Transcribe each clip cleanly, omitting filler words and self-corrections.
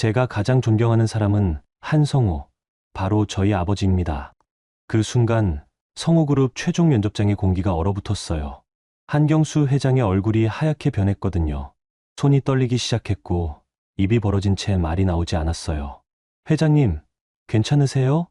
제가 가장 존경하는 사람은 한성우, 바로 저희 아버지입니다. 그 순간 성우그룹 최종 면접장의 공기가 얼어붙었어요. 한경수 회장의 얼굴이 하얗게 변했거든요. 손이 떨리기 시작했고 입이 벌어진 채 말이 나오지 않았어요. 회장님, 괜찮으세요?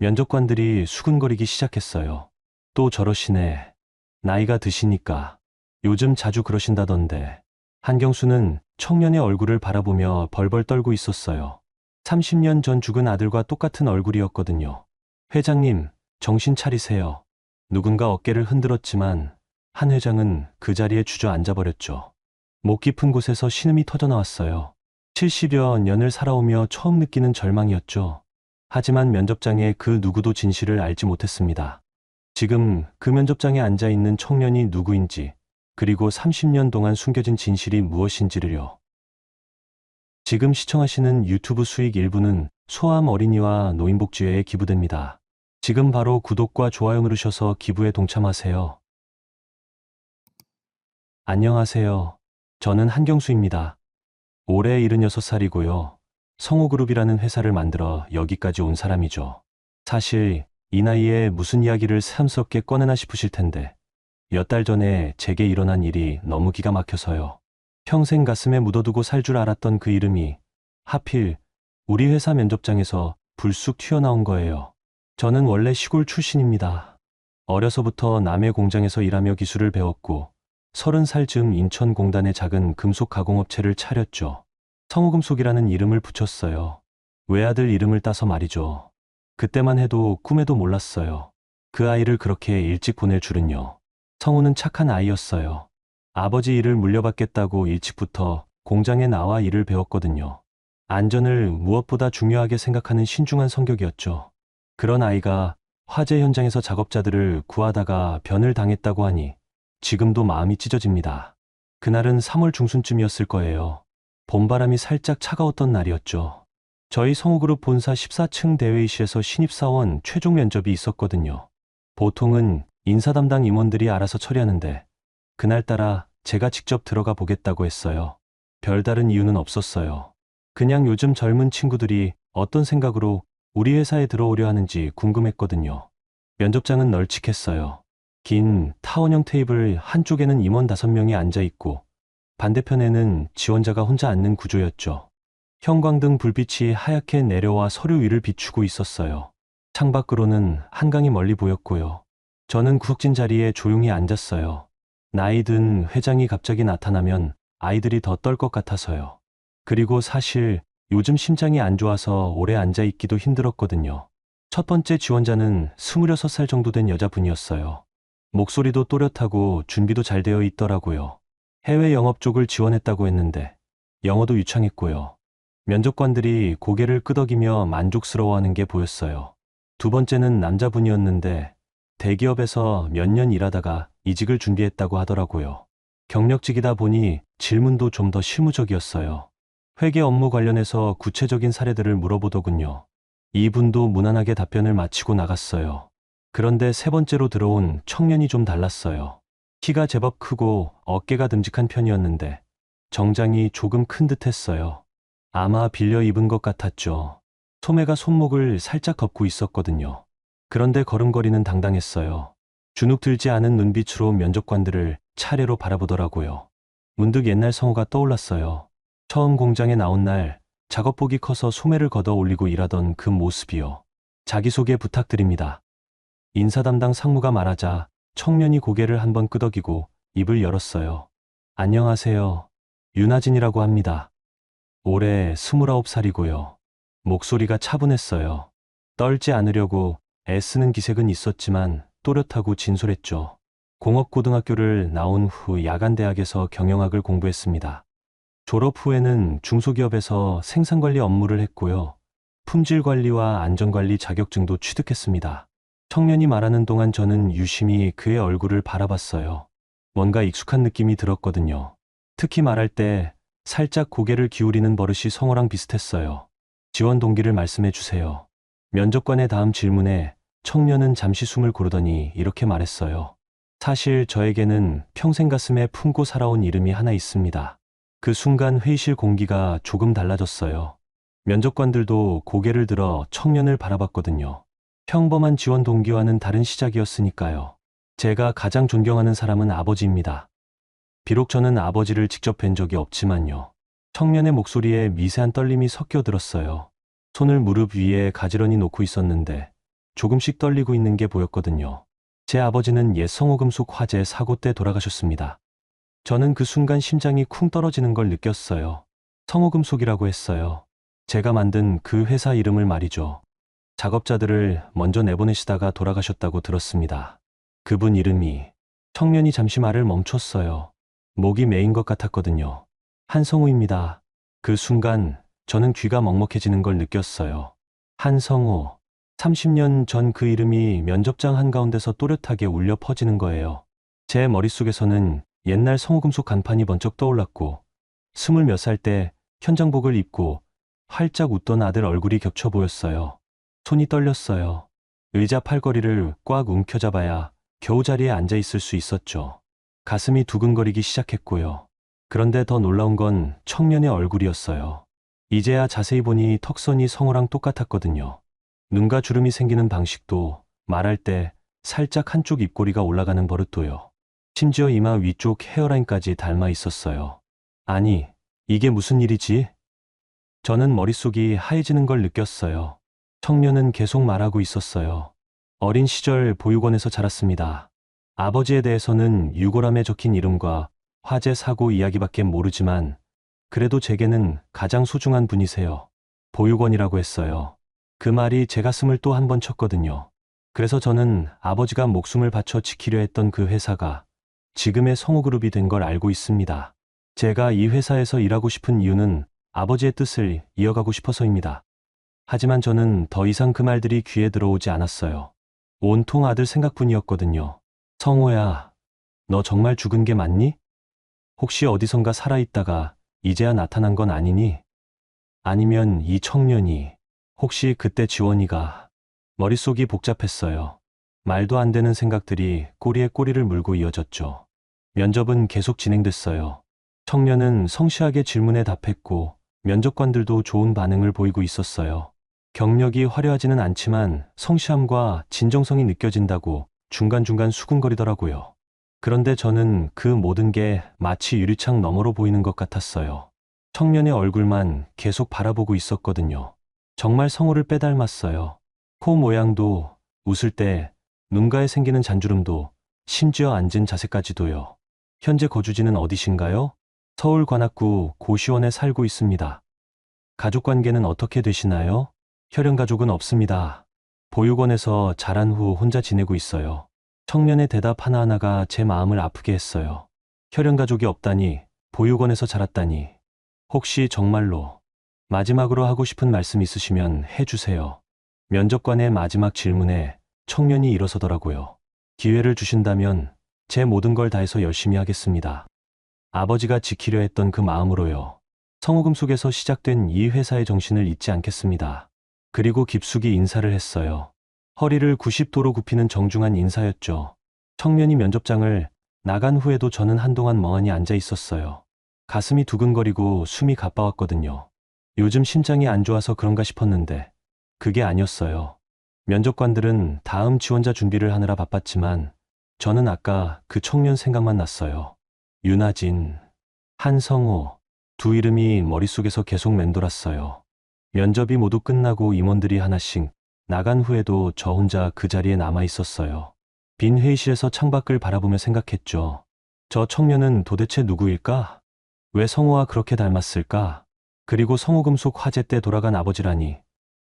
면접관들이 수근거리기 시작했어요. 또 저러시네. 나이가 드시니까. 요즘 자주 그러신다던데. 한경수는 청년의 얼굴을 바라보며 벌벌 떨고 있었어요. 30년 전 죽은 아들과 똑같은 얼굴이었거든요. 회장님, 정신 차리세요. 누군가 어깨를 흔들었지만 한 회장은 그 자리에 주저앉아 버렸죠. 목 깊은 곳에서 신음이 터져나왔어요. 70여 년을 살아오며 처음 느끼는 절망이었죠. 하지만 면접장에 그 누구도 진실을 알지 못했습니다. 지금 그 면접장에 앉아 있는 청년이 누구인지, 그리고 30년 동안 숨겨진 진실이 무엇인지를요. 지금 시청하시는 유튜브 수익 일부는 소아암 어린이와 노인복지회에 기부됩니다. 지금 바로 구독과 좋아요 누르셔서 기부에 동참하세요. 안녕하세요. 저는 한경수입니다. 올해 76살이고요. 성우그룹이라는 회사를 만들어 여기까지 온 사람이죠. 사실 이 나이에 무슨 이야기를 새삼스럽게 꺼내나 싶으실 텐데 몇 달 전에 제게 일어난 일이 너무 기가 막혀서요. 평생 가슴에 묻어두고 살 줄 알았던 그 이름이 하필 우리 회사 면접장에서 불쑥 튀어나온 거예요. 저는 원래 시골 출신입니다. 어려서부터 남의 공장에서 일하며 기술을 배웠고 30살 즈음 인천공단의 작은 금속 가공업체를 차렸죠. 성우금속이라는 이름을 붙였어요. 외아들 이름을 따서 말이죠. 그때만 해도 꿈에도 몰랐어요. 그 아이를 그렇게 일찍 보낼 줄은요. 성우는 착한 아이였어요. 아버지 일을 물려받겠다고 일찍부터 공장에 나와 일을 배웠거든요. 안전을 무엇보다 중요하게 생각하는 신중한 성격이었죠. 그런 아이가 화재 현장에서 작업자들을 구하다가 변을 당했다고 하니 지금도 마음이 찢어집니다. 그날은 3월 중순쯤이었을 거예요. 봄바람이 살짝 차가웠던 날이었죠. 저희 성우그룹 본사 14층 대회의실에서 신입사원 최종 면접이 있었거든요. 보통은 인사 담당 임원들이 알아서 처리하는데 그날따라 제가 직접 들어가 보겠다고 했어요. 별다른 이유는 없었어요. 그냥 요즘 젊은 친구들이 어떤 생각으로 우리 회사에 들어오려 하는지 궁금했거든요. 면접장은 널찍했어요. 긴 타원형 테이블 한쪽에는 임원 5명이 앉아있고 반대편에는 지원자가 혼자 앉는 구조였죠. 형광등 불빛이 하얗게 내려와 서류 위를 비추고 있었어요. 창밖으로는 한강이 멀리 보였고요. 저는 구석진 자리에 조용히 앉았어요. 나이 든 회장이 갑자기 나타나면 아이들이 더 떨 것 같아서요. 그리고 사실 요즘 심장이 안 좋아서 오래 앉아있기도 힘들었거든요. 첫 번째 지원자는 26살 정도 된 여자분이었어요. 목소리도 또렷하고 준비도 잘 되어 있더라고요. 해외 영업 쪽을 지원했다고 했는데 영어도 유창했고요. 면접관들이 고개를 끄덕이며 만족스러워하는 게 보였어요. 두 번째는 남자분이었는데 대기업에서 몇 년 일하다가 이직을 준비했다고 하더라고요. 경력직이다 보니 질문도 좀 더 실무적이었어요. 회계 업무 관련해서 구체적인 사례들을 물어보더군요. 이분도 무난하게 답변을 마치고 나갔어요. 그런데 세 번째로 들어온 청년이 좀 달랐어요. 키가 제법 크고 어깨가 듬직한 편이었는데 정장이 조금 큰 듯했어요. 아마 빌려 입은 것 같았죠. 소매가 손목을 살짝 걷고 있었거든요. 그런데 걸음걸이는 당당했어요. 주눅 들지 않은 눈빛으로 면접관들을 차례로 바라보더라고요. 문득 옛날 성우가 떠올랐어요. 처음 공장에 나온 날 작업복이 커서 소매를 걷어 올리고 일하던 그 모습이요. 자기소개 부탁드립니다. 인사 담당 상무가 말하자 청년이 고개를 한번 끄덕이고 입을 열었어요. 안녕하세요. 윤하진이라고 합니다. 올해 29살이고요. 목소리가 차분했어요. 떨지 않으려고 애쓰는 기색은 있었지만 또렷하고 진솔했죠. 공업고등학교를 나온 후 야간대학에서 경영학을 공부했습니다. 졸업 후에는 중소기업에서 생산관리 업무를 했고요. 품질관리와 안전관리 자격증도 취득했습니다. 청년이 말하는 동안 저는 유심히 그의 얼굴을 바라봤어요. 뭔가 익숙한 느낌이 들었거든요. 특히 말할 때 살짝 고개를 기울이는 버릇이 성우랑 비슷했어요. 지원 동기를 말씀해 주세요. 면접관의 다음 질문에 청년은 잠시 숨을 고르더니 이렇게 말했어요. 사실 저에게는 평생 가슴에 품고 살아온 이름이 하나 있습니다. 그 순간 회의실 공기가 조금 달라졌어요. 면접관들도 고개를 들어 청년을 바라봤거든요. 평범한 지원 동기와는 다른 시작이었으니까요. 제가 가장 존경하는 사람은 아버지입니다. 비록 저는 아버지를 직접 뵌 적이 없지만요. 청년의 목소리에 미세한 떨림이 섞여 들었어요. 손을 무릎 위에 가지런히 놓고 있었는데 조금씩 떨리고 있는 게 보였거든요. 제 아버지는 옛 성호금속 화재 사고 때 돌아가셨습니다. 저는 그 순간 심장이 쿵 떨어지는 걸 느꼈어요. 성호금속이라고 했어요. 제가 만든 그 회사 이름을 말이죠. 작업자들을 먼저 내보내시다가 돌아가셨다고 들었습니다. 그분 이름이. 청년이 잠시 말을 멈췄어요. 목이 메인 것 같았거든요. 한성우입니다. 그 순간 저는 귀가 먹먹해지는 걸 느꼈어요. 한성우. 30년 전 그 이름이 면접장 한가운데서 또렷하게 울려 퍼지는 거예요. 제 머릿속에서는 옛날 성호금속 간판이 번쩍 떠올랐고 20몇 살 때 현장복을 입고 활짝 웃던 아들 얼굴이 겹쳐 보였어요. 손이 떨렸어요. 의자 팔걸이를 꽉 움켜잡아야 겨우 자리에 앉아 있을 수 있었죠. 가슴이 두근거리기 시작했고요. 그런데 더 놀라운 건 청년의 얼굴이었어요. 이제야 자세히 보니 턱선이 성우랑 똑같았거든요. 눈가 주름이 생기는 방식도, 말할 때 살짝 한쪽 입꼬리가 올라가는 버릇도요. 심지어 이마 위쪽 헤어라인까지 닮아 있었어요. 아니, 이게 무슨 일이지? 저는 머릿속이 하얘지는 걸 느꼈어요. 청년은 계속 말하고 있었어요. 어린 시절 보육원에서 자랐습니다. 아버지에 대해서는 유골함에 적힌 이름과 화재 사고 이야기밖에 모르지만 그래도 제게는 가장 소중한 분이세요. 보육원이라고 했어요. 그 말이 제 가슴을 또 한 번 쳤거든요. 그래서 저는 아버지가 목숨을 바쳐 지키려 했던 그 회사가 지금의 성우그룹이 된 걸 알고 있습니다. 제가 이 회사에서 일하고 싶은 이유는 아버지의 뜻을 이어가고 싶어서입니다. 하지만 저는 더 이상 그 말들이 귀에 들어오지 않았어요. 온통 아들 생각뿐이었거든요. 성호야, 너 정말 죽은 게 맞니? 혹시 어디선가 살아있다가 이제야 나타난 건 아니니? 아니면 이 청년이, 혹시 그때 지원이가... 머릿속이 복잡했어요. 말도 안 되는 생각들이 꼬리에 꼬리를 물고 이어졌죠. 면접은 계속 진행됐어요. 청년은 성실하게 질문에 답했고 면접관들도 좋은 반응을 보이고 있었어요. 경력이 화려하지는 않지만 성실함과 진정성이 느껴진다고 중간중간 수근거리더라고요. 그런데 저는 그 모든 게 마치 유리창 너머로 보이는 것 같았어요. 청년의 얼굴만 계속 바라보고 있었거든요. 정말 성우를 빼닮았어요. 코 모양도, 웃을 때 눈가에 생기는 잔주름도, 심지어 앉은 자세까지도요. 현재 거주지는 어디신가요? 서울 관악구 고시원에 살고 있습니다. 가족관계는 어떻게 되시나요? 혈연가족은 없습니다. 보육원에서 자란 후 혼자 지내고 있어요. 청년의 대답 하나하나가 제 마음을 아프게 했어요. 혈연가족이 없다니, 보육원에서 자랐다니. 혹시 정말로 마지막으로 하고 싶은 말씀 있으시면 해주세요. 면접관의 마지막 질문에 청년이 일어서더라고요. 기회를 주신다면 제 모든 걸 다해서 열심히 하겠습니다. 아버지가 지키려 했던 그 마음으로요. 성호금속에서 시작된 이 회사의 정신을 잊지 않겠습니다. 그리고 깊숙이 인사를 했어요. 허리를 90도로 굽히는 정중한 인사였죠. 청년이 면접장을 나간 후에도 저는 한동안 멍하니 앉아 있었어요. 가슴이 두근거리고 숨이 가빠왔거든요. 요즘 심장이 안 좋아서 그런가 싶었는데 그게 아니었어요. 면접관들은 다음 지원자 준비를 하느라 바빴지만 저는 아까 그 청년 생각만 났어요. 윤하진, 한성호, 두 이름이 머릿속에서 계속 맴돌았어요. 면접이 모두 끝나고 임원들이 하나씩 나간 후에도 저 혼자 그 자리에 남아 있었어요. 빈 회의실에서 창밖을 바라보며 생각했죠. 저 청년은 도대체 누구일까? 왜 성호와 그렇게 닮았을까? 그리고 성호금속 화재 때 돌아간 아버지라니.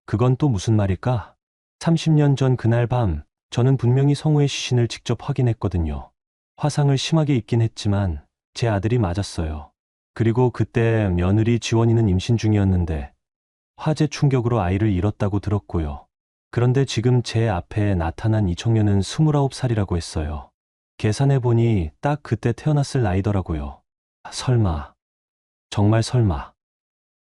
그건 또 무슨 말일까? 30년 전 그날 밤 저는 분명히 성호의 시신을 직접 확인했거든요. 화상을 심하게 입긴 했지만 제 아들이 맞았어요. 그리고 그때 며느리 지원이는 임신 중이었는데 화재 충격으로 아이를 잃었다고 들었고요. 그런데 지금 제 앞에 나타난 이 청년은 29살이라고 했어요. 계산해보니 딱 그때 태어났을 나이더라고요. 설마, 정말 설마.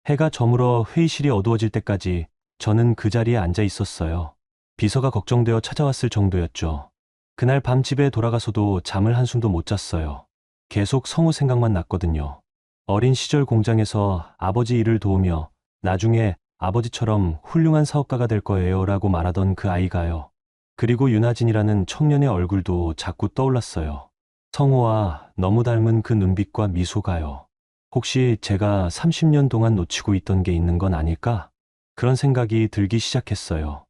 해가 저물어 회의실이 어두워질 때까지 저는 그 자리에 앉아 있었어요. 비서가 걱정되어 찾아왔을 정도였죠. 그날 밤 집에 돌아가서도 잠을 한숨도 못 잤어요. 계속 성우 생각만 났거든요. 어린 시절 공장에서 아버지 일을 도우며 나중에 아버지처럼 훌륭한 사업가가 될 거예요 라고 말하던 그 아이가요. 그리고 윤하진이라는 청년의 얼굴도 자꾸 떠올랐어요. 성호와 너무 닮은 그 눈빛과 미소가요. 혹시 제가 30년 동안 놓치고 있던 게 있는 건 아닐까? 그런 생각이 들기 시작했어요.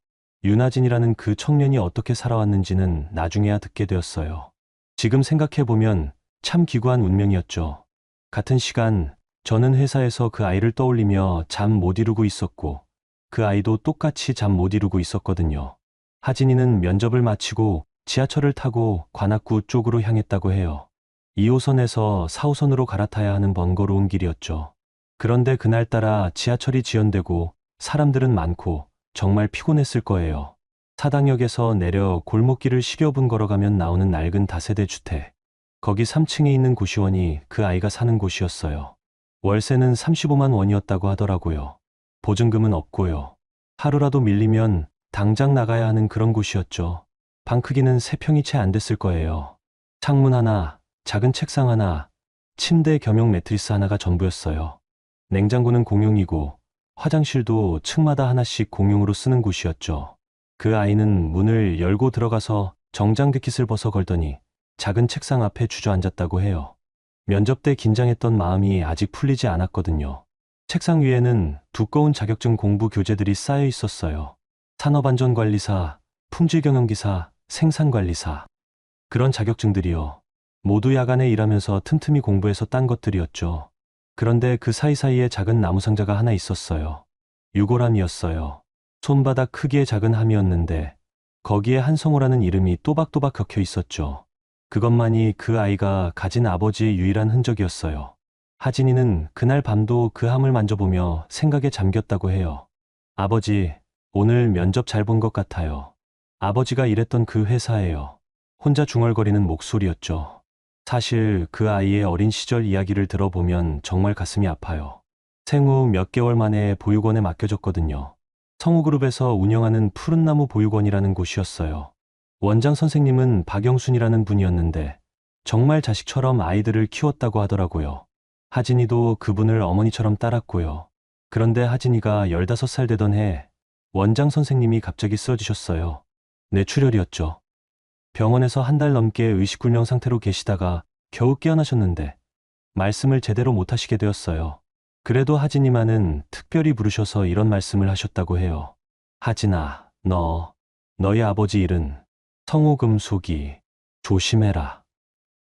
윤하진이라는 그 청년이 어떻게 살아왔는지는 나중에야 듣게 되었어요. 지금 생각해보면 참 기구한 운명이었죠. 같은 시간 저는 회사에서 그 아이를 떠올리며 잠 못 이루고 있었고 그 아이도 똑같이 잠 못 이루고 있었거든요. 하진이는 면접을 마치고 지하철을 타고 관악구 쪽으로 향했다고 해요. 2호선에서 4호선으로 갈아타야 하는 번거로운 길이었죠. 그런데 그날따라 지하철이 지연되고 사람들은 많고 정말 피곤했을 거예요. 사당역에서 내려 골목길을 시려분 걸어가면 나오는 낡은 다세대 주택. 거기 3층에 있는 고시원이 그 아이가 사는 곳이었어요. 월세는 35만 원이었다고 하더라고요. 보증금은 없고요. 하루라도 밀리면 당장 나가야 하는 그런 곳이었죠. 방 크기는 3평이 채 안 됐을 거예요. 창문 하나, 작은 책상 하나, 침대 겸용 매트리스 하나가 전부였어요. 냉장고는 공용이고 화장실도 층마다 하나씩 공용으로 쓰는 곳이었죠. 그 아이는 문을 열고 들어가서 정장 재킷을 벗어 걸더니 작은 책상 앞에 주저앉았다고 해요. 면접 때 긴장했던 마음이 아직 풀리지 않았거든요. 책상 위에는 두꺼운 자격증 공부 교재들이 쌓여 있었어요. 산업안전관리사, 품질경영기사, 생산관리사. 그런 자격증들이요. 모두 야간에 일하면서 틈틈이 공부해서 딴 것들이었죠. 그런데 그 사이사이에 작은 나무 상자가 하나 있었어요. 유골함이었어요. 손바닥 크기의 작은 함이었는데 거기에 한성호라는 이름이 또박또박 적혀 있었죠. 그것만이 그 아이가 가진 아버지의 유일한 흔적이었어요. 하진이는 그날 밤도 그 함을 만져보며 생각에 잠겼다고 해요. 아버지, 오늘 면접 잘 본 것 같아요. 아버지가 일했던 그 회사예요. 혼자 중얼거리는 목소리였죠. 사실 그 아이의 어린 시절 이야기를 들어보면 정말 가슴이 아파요. 생후 몇 개월 만에 보육원에 맡겨졌거든요. 성우그룹에서 운영하는 푸른나무 보육원이라는 곳이었어요. 원장 선생님은 박영순이라는 분이었는데 정말 자식처럼 아이들을 키웠다고 하더라고요. 하진이도 그분을 어머니처럼 따랐고요. 그런데 하진이가 15살 되던 해 원장 선생님이 갑자기 쓰러지셨어요. 뇌출혈이었죠. 병원에서 한 달 넘게 의식불명 상태로 계시다가 겨우 깨어나셨는데 말씀을 제대로 못하시게 되었어요. 그래도 하진이만은 특별히 부르셔서 이런 말씀을 하셨다고 해요. 하진아, 너희 아버지 일은 성호금속이 조심해라.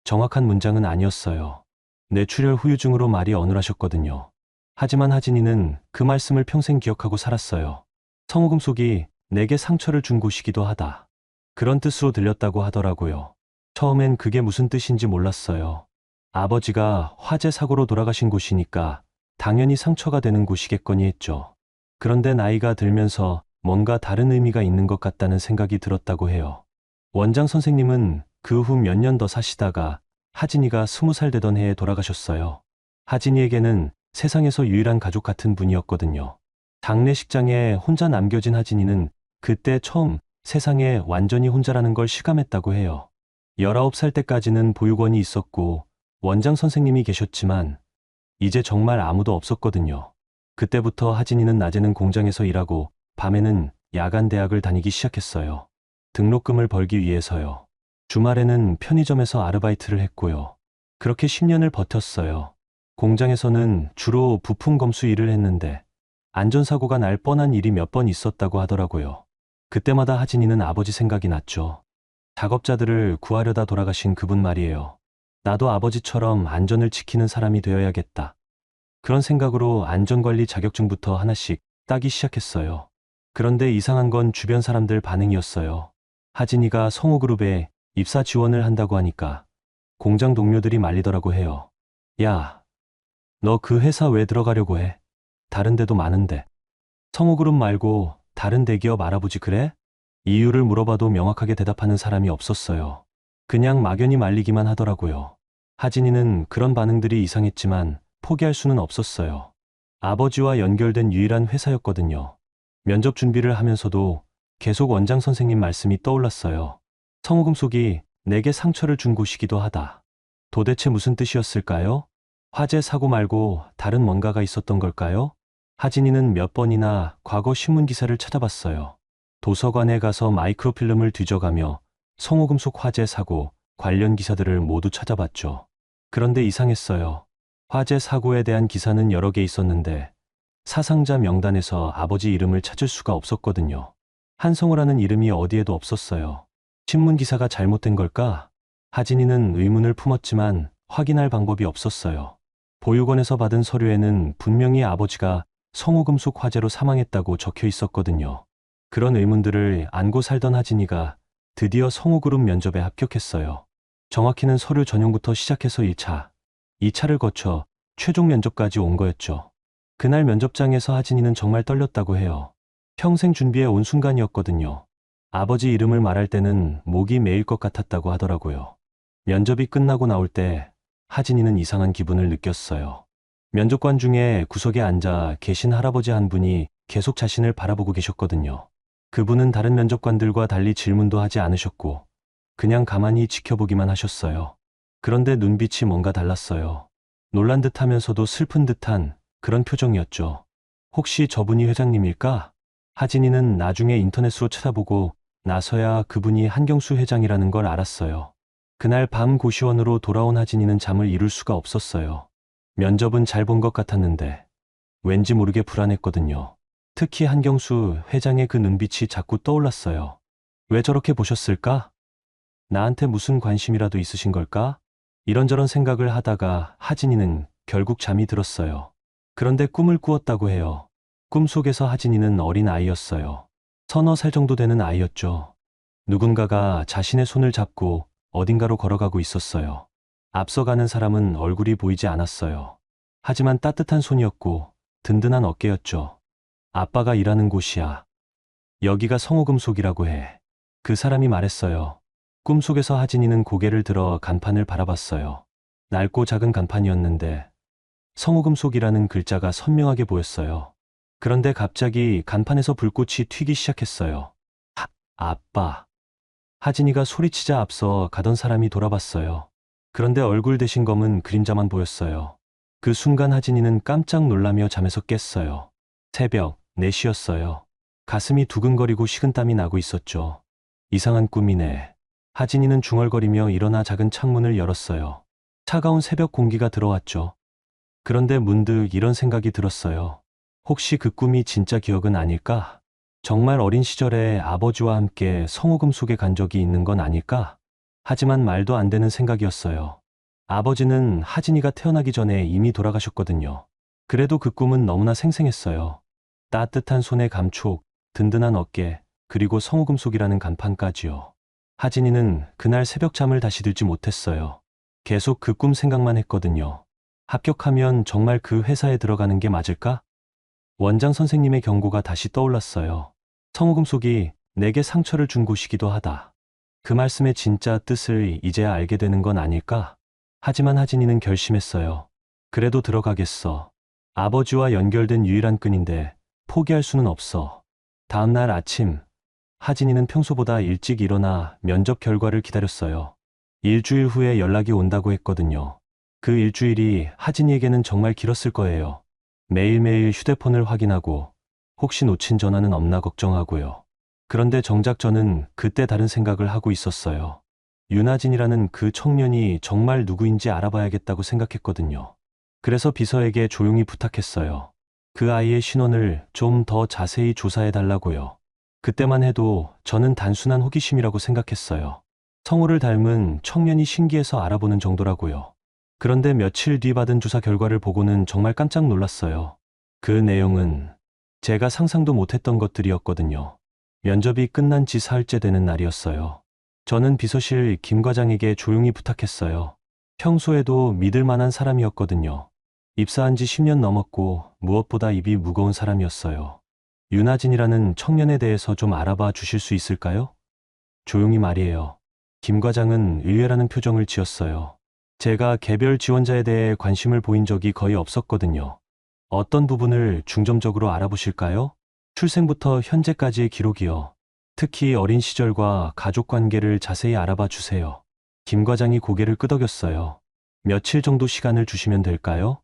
정확한 문장은 아니었어요. 뇌출혈 후유증으로 말이 어눌하셨거든요. 하지만 하진이는 그 말씀을 평생 기억하고 살았어요. 성호금속이 내게 상처를 준 곳이기도 하다. 그런 뜻으로 들렸다고 하더라고요. 처음엔 그게 무슨 뜻인지 몰랐어요. 아버지가 화재 사고로 돌아가신 곳이니까 당연히 상처가 되는 곳이겠거니 했죠. 그런데 나이가 들면서 뭔가 다른 의미가 있는 것 같다는 생각이 들었다고 해요. 원장 선생님은 그 후 몇 년 더 사시다가 하진이가 20살 되던 해에 돌아가셨어요. 하진이에게는 세상에서 유일한 가족 같은 분이었거든요. 장례식장에 혼자 남겨진 하진이는 그때 처음 세상에 완전히 혼자라는 걸 실감했다고 해요. 19살 때까지는 보육원이 있었고 원장 선생님이 계셨지만 이제 정말 아무도 없었거든요. 그때부터 하진이는 낮에는 공장에서 일하고 밤에는 야간 대학을 다니기 시작했어요. 등록금을 벌기 위해서요. 주말에는 편의점에서 아르바이트를 했고요. 그렇게 10년을 버텼어요. 공장에서는 주로 부품 검수 일을 했는데 안전사고가 날 뻔한 일이 몇 번 있었다고 하더라고요. 그때마다 하진이는 아버지 생각이 났죠. 작업자들을 구하려다 돌아가신 그분 말이에요. 나도 아버지처럼 안전을 지키는 사람이 되어야겠다. 그런 생각으로 안전관리 자격증부터 하나씩 따기 시작했어요. 그런데 이상한 건 주변 사람들 반응이었어요. 하진이가 성우그룹에 입사 지원을 한다고 하니까 공장 동료들이 말리더라고 해요. 야, 너 그 회사 왜 들어가려고 해? 다른 데도 많은데. 성우그룹 말고 다른 대기업 알아보지 그래? 이유를 물어봐도 명확하게 대답하는 사람이 없었어요. 그냥 막연히 말리기만 하더라고요. 하진이는 그런 반응들이 이상했지만 포기할 수는 없었어요. 아버지와 연결된 유일한 회사였거든요. 면접 준비를 하면서도 계속 원장 선생님 말씀이 떠올랐어요. 성우금속이 내게 상처를 준 곳이기도 하다. 도대체 무슨 뜻이었을까요? 화재 사고 말고 다른 뭔가가 있었던 걸까요? 하진이는 몇 번이나 과거 신문 기사를 찾아봤어요. 도서관에 가서 마이크로필름을 뒤져가며 성호금속 화재 사고 관련 기사들을 모두 찾아봤죠. 그런데 이상했어요. 화재 사고에 대한 기사는 여러 개 있었는데 사상자 명단에서 아버지 이름을 찾을 수가 없었거든요. 한성우라는 이름이 어디에도 없었어요. 신문 기사가 잘못된 걸까? 하진이는 의문을 품었지만 확인할 방법이 없었어요. 보육원에서 받은 서류에는 분명히 아버지가 성호금속 화재로 사망했다고 적혀 있었거든요. 그런 의문들을 안고 살던 하진이가 드디어 성호그룹 면접에 합격했어요. 정확히는 서류 전형부터 시작해서 1차, 2차를 거쳐 최종 면접까지 온 거였죠. 그날 면접장에서 하진이는 정말 떨렸다고 해요. 평생 준비해 온 순간이었거든요. 아버지 이름을 말할 때는 목이 메일 것 같았다고 하더라고요. 면접이 끝나고 나올 때 하진이는 이상한 기분을 느꼈어요. 면접관 중에 구석에 앉아 계신 할아버지 한 분이 계속 자신을 바라보고 계셨거든요. 그분은 다른 면접관들과 달리 질문도 하지 않으셨고 그냥 가만히 지켜보기만 하셨어요. 그런데 눈빛이 뭔가 달랐어요. 놀란 듯하면서도 슬픈 듯한 그런 표정이었죠. 혹시 저분이 회장님일까? 하진이는 나중에 인터넷으로 찾아보고 나서야 그분이 한경수 회장이라는 걸 알았어요. 그날 밤 고시원으로 돌아온 하진이는 잠을 이룰 수가 없었어요. 면접은 잘 본 것 같았는데 왠지 모르게 불안했거든요. 특히 한경수 회장의 그 눈빛이 자꾸 떠올랐어요. 왜 저렇게 보셨을까? 나한테 무슨 관심이라도 있으신 걸까? 이런저런 생각을 하다가 하진이는 결국 잠이 들었어요. 그런데 꿈을 꾸었다고 해요. 꿈속에서 하진이는 어린 아이였어요. 서너 살 정도 되는 아이였죠. 누군가가 자신의 손을 잡고 어딘가로 걸어가고 있었어요. 앞서가는 사람은 얼굴이 보이지 않았어요. 하지만 따뜻한 손이었고 든든한 어깨였죠. 아빠가 일하는 곳이야. 여기가 성호금속이라고 해. 그 사람이 말했어요. 꿈속에서 하진이는 고개를 들어 간판을 바라봤어요. 낡고 작은 간판이었는데 성호금속이라는 글자가 선명하게 보였어요. 그런데 갑자기 간판에서 불꽃이 튀기 시작했어요. 아빠. 하진이가 소리치자 앞서 가던 사람이 돌아봤어요. 그런데 얼굴 대신 검은 그림자만 보였어요. 그 순간 하진이는 깜짝 놀라며 잠에서 깼어요. 새벽 4시였어요. 가슴이 두근거리고 식은땀이 나고 있었죠. 이상한 꿈이네. 하진이는 중얼거리며 일어나 작은 창문을 열었어요. 차가운 새벽 공기가 들어왔죠. 그런데 문득 이런 생각이 들었어요. 혹시 그 꿈이 진짜 기억은 아닐까? 정말 어린 시절에 아버지와 함께 성호금속에 간 적이 있는 건 아닐까? 하지만 말도 안 되는 생각이었어요. 아버지는 하진이가 태어나기 전에 이미 돌아가셨거든요. 그래도 그 꿈은 너무나 생생했어요. 따뜻한 손의 감촉, 든든한 어깨, 그리고 성호금속이라는 간판까지요. 하진이는 그날 새벽 잠을 다시 들지 못했어요. 계속 그 꿈 생각만 했거든요. 합격하면 정말 그 회사에 들어가는 게 맞을까? 원장 선생님의 경고가 다시 떠올랐어요. 성호금속이 내게 상처를 준 곳이기도 하다. 그 말씀의 진짜 뜻을 이제야 알게 되는 건 아닐까? 하지만 하진이는 결심했어요. 그래도 들어가겠어. 아버지와 연결된 유일한 끈인데 포기할 수는 없어. 다음 날 아침, 하진이는 평소보다 일찍 일어나 면접 결과를 기다렸어요. 일주일 후에 연락이 온다고 했거든요. 그 일주일이 하진이에게는 정말 길었을 거예요. 매일매일 휴대폰을 확인하고 혹시 놓친 전화는 없나 걱정하고요. 그런데 정작 저는 그때 다른 생각을 하고 있었어요. 윤하진이라는 그 청년이 정말 누구인지 알아봐야겠다고 생각했거든요. 그래서 비서에게 조용히 부탁했어요. 그 아이의 신원을 좀 더 자세히 조사해달라고요. 그때만 해도 저는 단순한 호기심이라고 생각했어요. 성우를 닮은 청년이 신기해서 알아보는 정도라고요. 그런데 며칠 뒤 받은 조사 결과를 보고는 정말 깜짝 놀랐어요. 그 내용은 제가 상상도 못했던 것들이었거든요. 면접이 끝난 지 사흘째 되는 날이었어요. 저는 비서실 김 과장에게 조용히 부탁했어요. 평소에도 믿을 만한 사람이었거든요. 입사한 지 10년 넘었고 무엇보다 입이 무거운 사람이었어요. 윤하진이라는 청년에 대해서 좀 알아봐 주실 수 있을까요? 조용히 말이에요. 김 과장은 의외라는 표정을 지었어요. 제가 개별 지원자에 대해 관심을 보인 적이 거의 없었거든요. 어떤 부분을 중점적으로 알아보실까요? 출생부터 현재까지의 기록이요. 특히 어린 시절과 가족 관계를 자세히 알아봐 주세요. 김 과장이 고개를 끄덕였어요. 며칠 정도 시간을 주시면 될까요?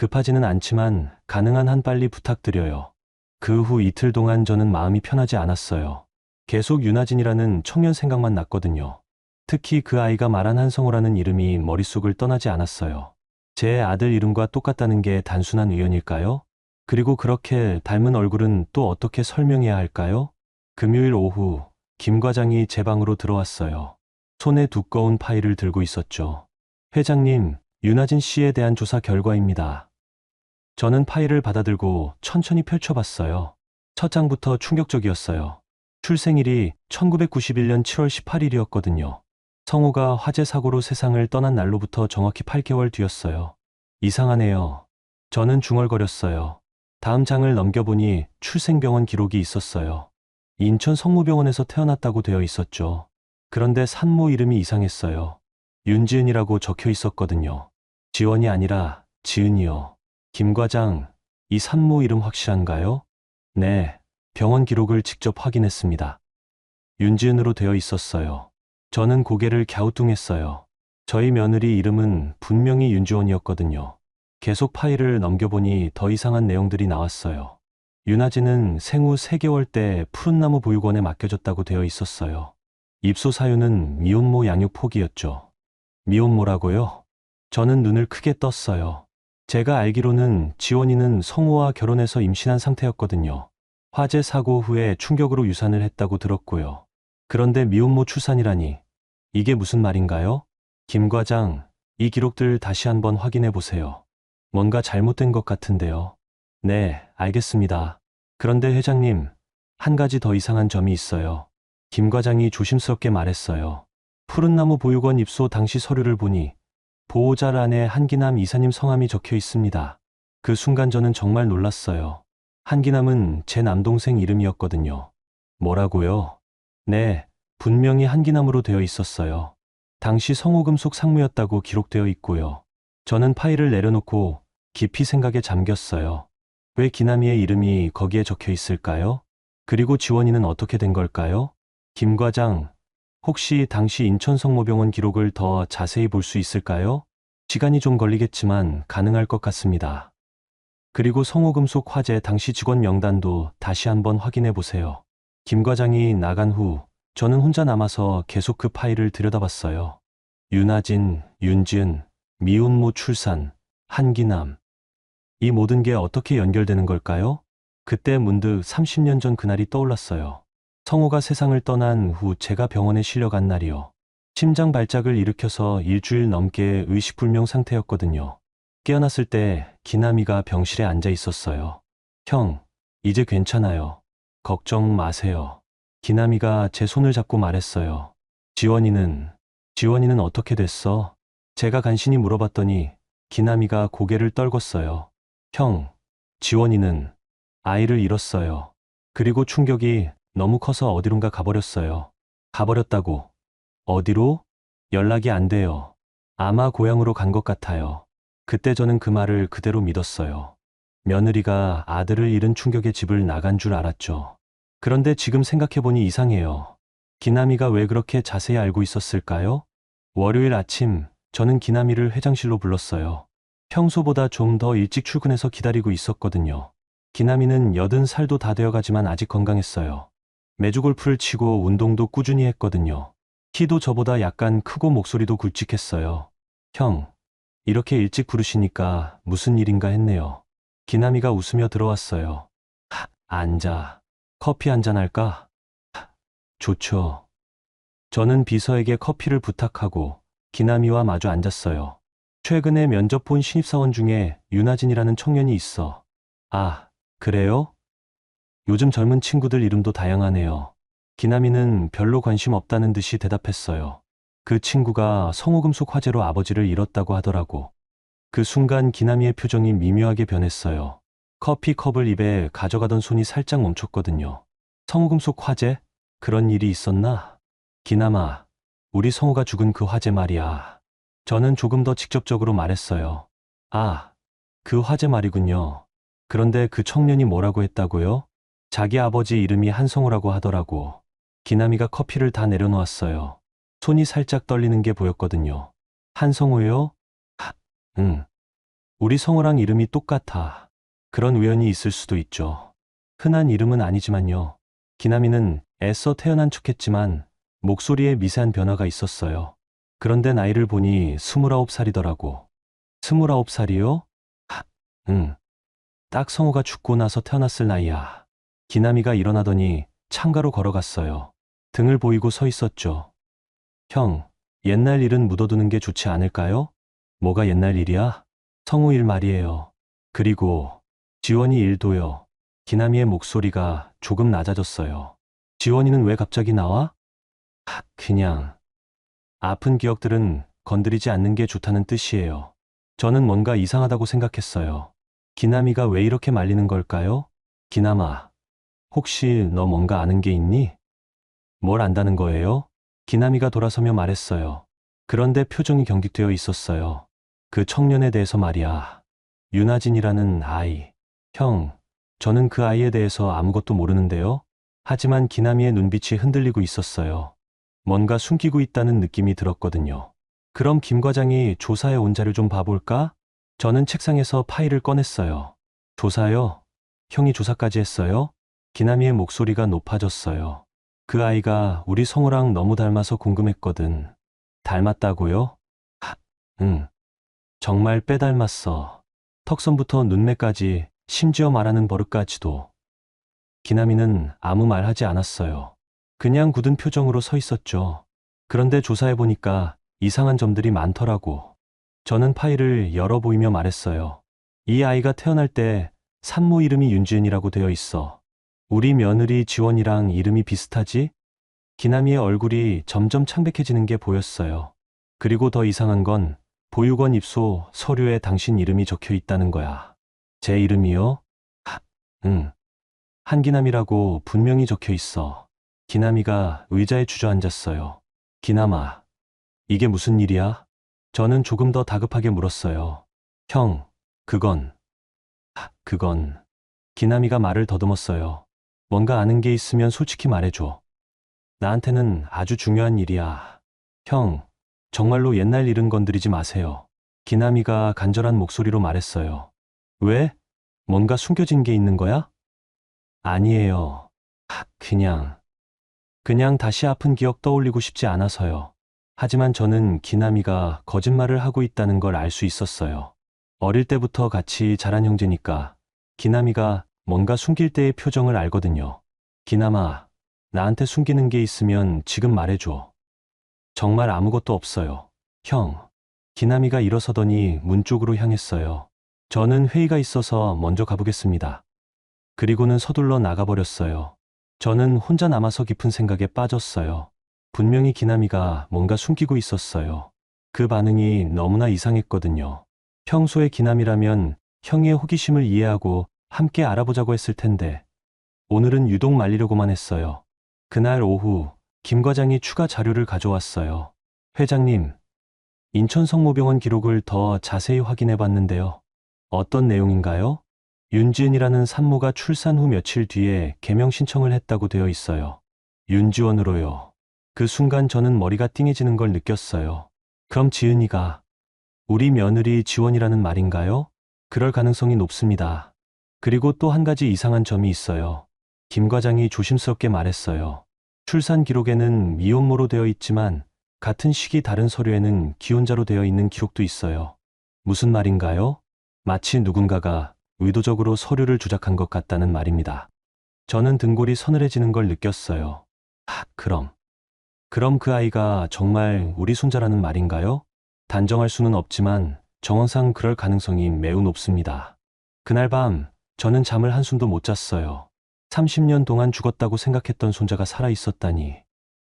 급하지는 않지만 가능한 한 빨리 부탁드려요. 그 후 이틀 동안 저는 마음이 편하지 않았어요. 계속 윤아진이라는 청년 생각만 났거든요. 특히 그 아이가 말한 한성우라는 이름이 머릿속을 떠나지 않았어요. 제 아들 이름과 똑같다는 게 단순한 우연일까요? 그리고 그렇게 닮은 얼굴은 또 어떻게 설명해야 할까요? 금요일 오후 김 과장이 제 방으로 들어왔어요. 손에 두꺼운 파일을 들고 있었죠. 회장님, 윤아진 씨에 대한 조사 결과입니다. 저는 파일을 받아들고 천천히 펼쳐봤어요. 첫 장부터 충격적이었어요. 출생일이 1991년 7월 18일이었거든요. 성우가 화재 사고로 세상을 떠난 날로부터 정확히 8개월 뒤였어요. 이상하네요. 저는 중얼거렸어요. 다음 장을 넘겨보니 출생병원 기록이 있었어요. 인천 성모병원에서 태어났다고 되어 있었죠. 그런데 산모 이름이 이상했어요. 윤지은이라고 적혀 있었거든요. 지원이 아니라 지은이요. 김 과장, 이 산모 이름 확실한가요? 네, 병원 기록을 직접 확인했습니다. 윤지은으로 되어 있었어요. 저는 고개를 갸우뚱했어요. 저희 며느리 이름은 분명히 윤지원이었거든요. 계속 파일을 넘겨보니 더 이상한 내용들이 나왔어요. 윤아진은 생후 3개월 때 푸른나무 보육원에 맡겨졌다고 되어 있었어요. 입소 사유는 미혼모 양육 포기였죠. 미혼모라고요? 저는 눈을 크게 떴어요. 제가 알기로는 지원이는 성우와 결혼해서 임신한 상태였거든요. 화재 사고 후에 충격으로 유산을 했다고 들었고요. 그런데 미혼모 출산이라니, 이게 무슨 말인가요? 김 과장, 이 기록들 다시 한번 확인해 보세요. 뭔가 잘못된 것 같은데요. 네, 알겠습니다. 그런데 회장님, 한 가지 더 이상한 점이 있어요. 김 과장이 조심스럽게 말했어요. 푸른나무 보육원 입소 당시 서류를 보니 보호자란에 한기남 이사님 성함이 적혀 있습니다. 그 순간 저는 정말 놀랐어요. 한기남은 제 남동생 이름이었거든요. 뭐라고요? 네, 분명히 한기남으로 되어 있었어요. 당시 성호금속 상무였다고 기록되어 있고요. 저는 파일을 내려놓고 깊이 생각에 잠겼어요. 왜 기남이의 이름이 거기에 적혀 있을까요? 그리고 지원이는 어떻게 된 걸까요? 김 과장, 혹시 당시 인천성모병원 기록을 더 자세히 볼 수 있을까요? 시간이 좀 걸리겠지만 가능할 것 같습니다. 그리고 성호금속 화재 당시 직원 명단도 다시 한번 확인해 보세요. 김 과장이 나간 후 저는 혼자 남아서 계속 그 파일을 들여다봤어요. 윤아진, 윤지은, 미혼모 출산, 한기남. 이 모든 게 어떻게 연결되는 걸까요? 그때 문득 30년 전 그날이 떠올랐어요. 성호가 세상을 떠난 후 제가 병원에 실려간 날이요. 심장 발작을 일으켜서 일주일 넘게 의식불명 상태였거든요. 깨어났을 때 기남이가 병실에 앉아 있었어요. 형, 이제 괜찮아요. 걱정 마세요. 기남이가 제 손을 잡고 말했어요. 지원이는 어떻게 됐어? 제가 간신히 물어봤더니 기남이가 고개를 떨궜어요. 형, 지원이는 아이를 잃었어요. 그리고 충격이 너무 커서 어디론가 가버렸어요. 가버렸다고. 어디로? 연락이 안 돼요. 아마 고향으로 간 것 같아요. 그때 저는 그 말을 그대로 믿었어요. 며느리가 아들을 잃은 충격에 집을 나간 줄 알았죠. 그런데 지금 생각해보니 이상해요. 기남이가 왜 그렇게 자세히 알고 있었을까요? 월요일 아침, 저는 기남이를 회장실로 불렀어요. 평소보다 좀 더 일찍 출근해서 기다리고 있었거든요. 기남이는 80살도 다 되어가지만 아직 건강했어요. 매주 골프를 치고 운동도 꾸준히 했거든요. 키도 저보다 약간 크고 목소리도 굵직했어요. 형, 이렇게 일찍 부르시니까 무슨 일인가 했네요. 기남이가 웃으며 들어왔어요. 앉아. 커피 한잔 할까? 좋죠. 저는 비서에게 커피를 부탁하고 기남이와 마주 앉았어요. 최근에 면접 본 신입사원 중에 윤아진이라는 청년이 있어. 아, 그래요? 요즘 젊은 친구들 이름도 다양하네요. 기남이는 별로 관심 없다는 듯이 대답했어요. 그 친구가 성호금속 화재로 아버지를 잃었다고 하더라고. 그 순간 기남이의 표정이 미묘하게 변했어요. 커피컵을 입에 가져가던 손이 살짝 멈췄거든요. 성호금속 화재? 그런 일이 있었나? 기남아, 우리 성호가 죽은 그 화재 말이야. 저는 조금 더 직접적으로 말했어요. 아, 그 화재 말이군요. 그런데 그 청년이 뭐라고 했다고요? 자기 아버지 이름이 한성우라고 하더라고. 기남이가 커피를 다 내려놓았어요. 손이 살짝 떨리는 게 보였거든요. 한성우요? 응. 우리 성우랑 이름이 똑같아. 그런 우연이 있을 수도 있죠. 흔한 이름은 아니지만요. 기남이는 애써 태어난 척했지만 목소리에 미세한 변화가 있었어요. 그런데 나이를 보니 29살이더라고. 29살이요? 응. 딱 성우가 죽고 나서 태어났을 나이야. 기남이가 일어나더니 창가로 걸어갔어요. 등을 보이고 서 있었죠. 형, 옛날 일은 묻어두는 게 좋지 않을까요? 뭐가 옛날 일이야? 성우 일 말이에요. 그리고 지원이 일도요. 기남이의 목소리가 조금 낮아졌어요. 지원이는 왜 갑자기 나와? 그냥 아픈 기억들은 건드리지 않는 게 좋다는 뜻이에요. 저는 뭔가 이상하다고 생각했어요. 기남이가 왜 이렇게 말리는 걸까요? 기남아, 혹시 너 뭔가 아는 게 있니? 뭘 안다는 거예요? 기남이가 돌아서며 말했어요. 그런데 표정이 경직되어 있었어요. 그 청년에 대해서 말이야. 윤하진이라는 아이. 형, 저는 그 아이에 대해서 아무것도 모르는데요. 하지만 기남이의 눈빛이 흔들리고 있었어요. 뭔가 숨기고 있다는 느낌이 들었거든요. 그럼 김 과장이 조사해 온 자료 좀 봐볼까? 저는 책상에서 파일을 꺼냈어요. 조사요? 형이 조사까지 했어요? 기남이의 목소리가 높아졌어요. 그 아이가 우리 성우랑 너무 닮아서 궁금했거든. 닮았다고요? 응. 정말 빼닮았어. 턱선부터 눈매까지, 심지어 말하는 버릇까지도. 기남이는 아무 말 하지 않았어요. 그냥 굳은 표정으로 서 있었죠. 그런데 조사해보니까 이상한 점들이 많더라고. 저는 파일을 열어보이며 말했어요. 이 아이가 태어날 때 산모 이름이 윤지은이라고 되어 있어. 우리 며느리 지원이랑 이름이 비슷하지? 기남이의 얼굴이 점점 창백해지는 게 보였어요. 그리고 더 이상한 건 보육원 입소 서류에 당신 이름이 적혀 있다는 거야. 제 이름이요? 응. 한기남이라고 분명히 적혀 있어. 기남이가 의자에 주저앉았어요. 기남아, 이게 무슨 일이야? 저는 조금 더 다급하게 물었어요. 형, 그건. 그건. 기남이가 말을 더듬었어요. 뭔가 아는 게 있으면 솔직히 말해줘. 나한테는 아주 중요한 일이야. 형, 정말로 옛날 일은 건드리지 마세요. 기남이가 간절한 목소리로 말했어요. 왜? 뭔가 숨겨진 게 있는 거야? 아니에요. 그냥 다시 아픈 기억 떠올리고 싶지 않아서요. 하지만 저는 기남이가 거짓말을 하고 있다는 걸 알 수 있었어요. 어릴 때부터 같이 자란 형제니까 기남이가 뭔가 숨길 때의 표정을 알거든요. 기남아, 나한테 숨기는 게 있으면 지금 말해줘. 정말 아무것도 없어요. 형. 기남이가 일어서더니 문 쪽으로 향했어요. 저는 회의가 있어서 먼저 가보겠습니다. 그리고는 서둘러 나가버렸어요. 저는 혼자 남아서 깊은 생각에 빠졌어요. 분명히 기남이가 뭔가 숨기고 있었어요. 그 반응이 너무나 이상했거든요. 평소에 기남이라면 형의 호기심을 이해하고 함께 알아보자고 했을 텐데 오늘은 유독 말리려고만 했어요. 그날 오후 김 과장이 추가 자료를 가져왔어요. 회장님, 인천 성모병원 기록을 더 자세히 확인해 봤는데요. 어떤 내용인가요? 윤지은이라는 산모가 출산 후 며칠 뒤에 개명 신청을 했다고 되어 있어요. 윤지원으로요. 그 순간 저는 머리가 띵해지는 걸 느꼈어요. 그럼 지은이가 우리 며느리 지원이라는 말인가요? 그럴 가능성이 높습니다. 그리고 또 한 가지 이상한 점이 있어요. 김 과장이 조심스럽게 말했어요. 출산 기록에는 미혼모로 되어 있지만 같은 시기 다른 서류에는 기혼자로 되어 있는 기록도 있어요. 무슨 말인가요? 마치 누군가가 의도적으로 서류를 조작한 것 같다는 말입니다. 저는 등골이 서늘해지는 걸 느꼈어요. 그럼 그 아이가 정말 우리 손자라는 말인가요? 단정할 수는 없지만 정황상 그럴 가능성이 매우 높습니다. 그날 밤 저는 잠을 한숨도 못 잤어요. 30년 동안 죽었다고 생각했던 손자가 살아 있었다니.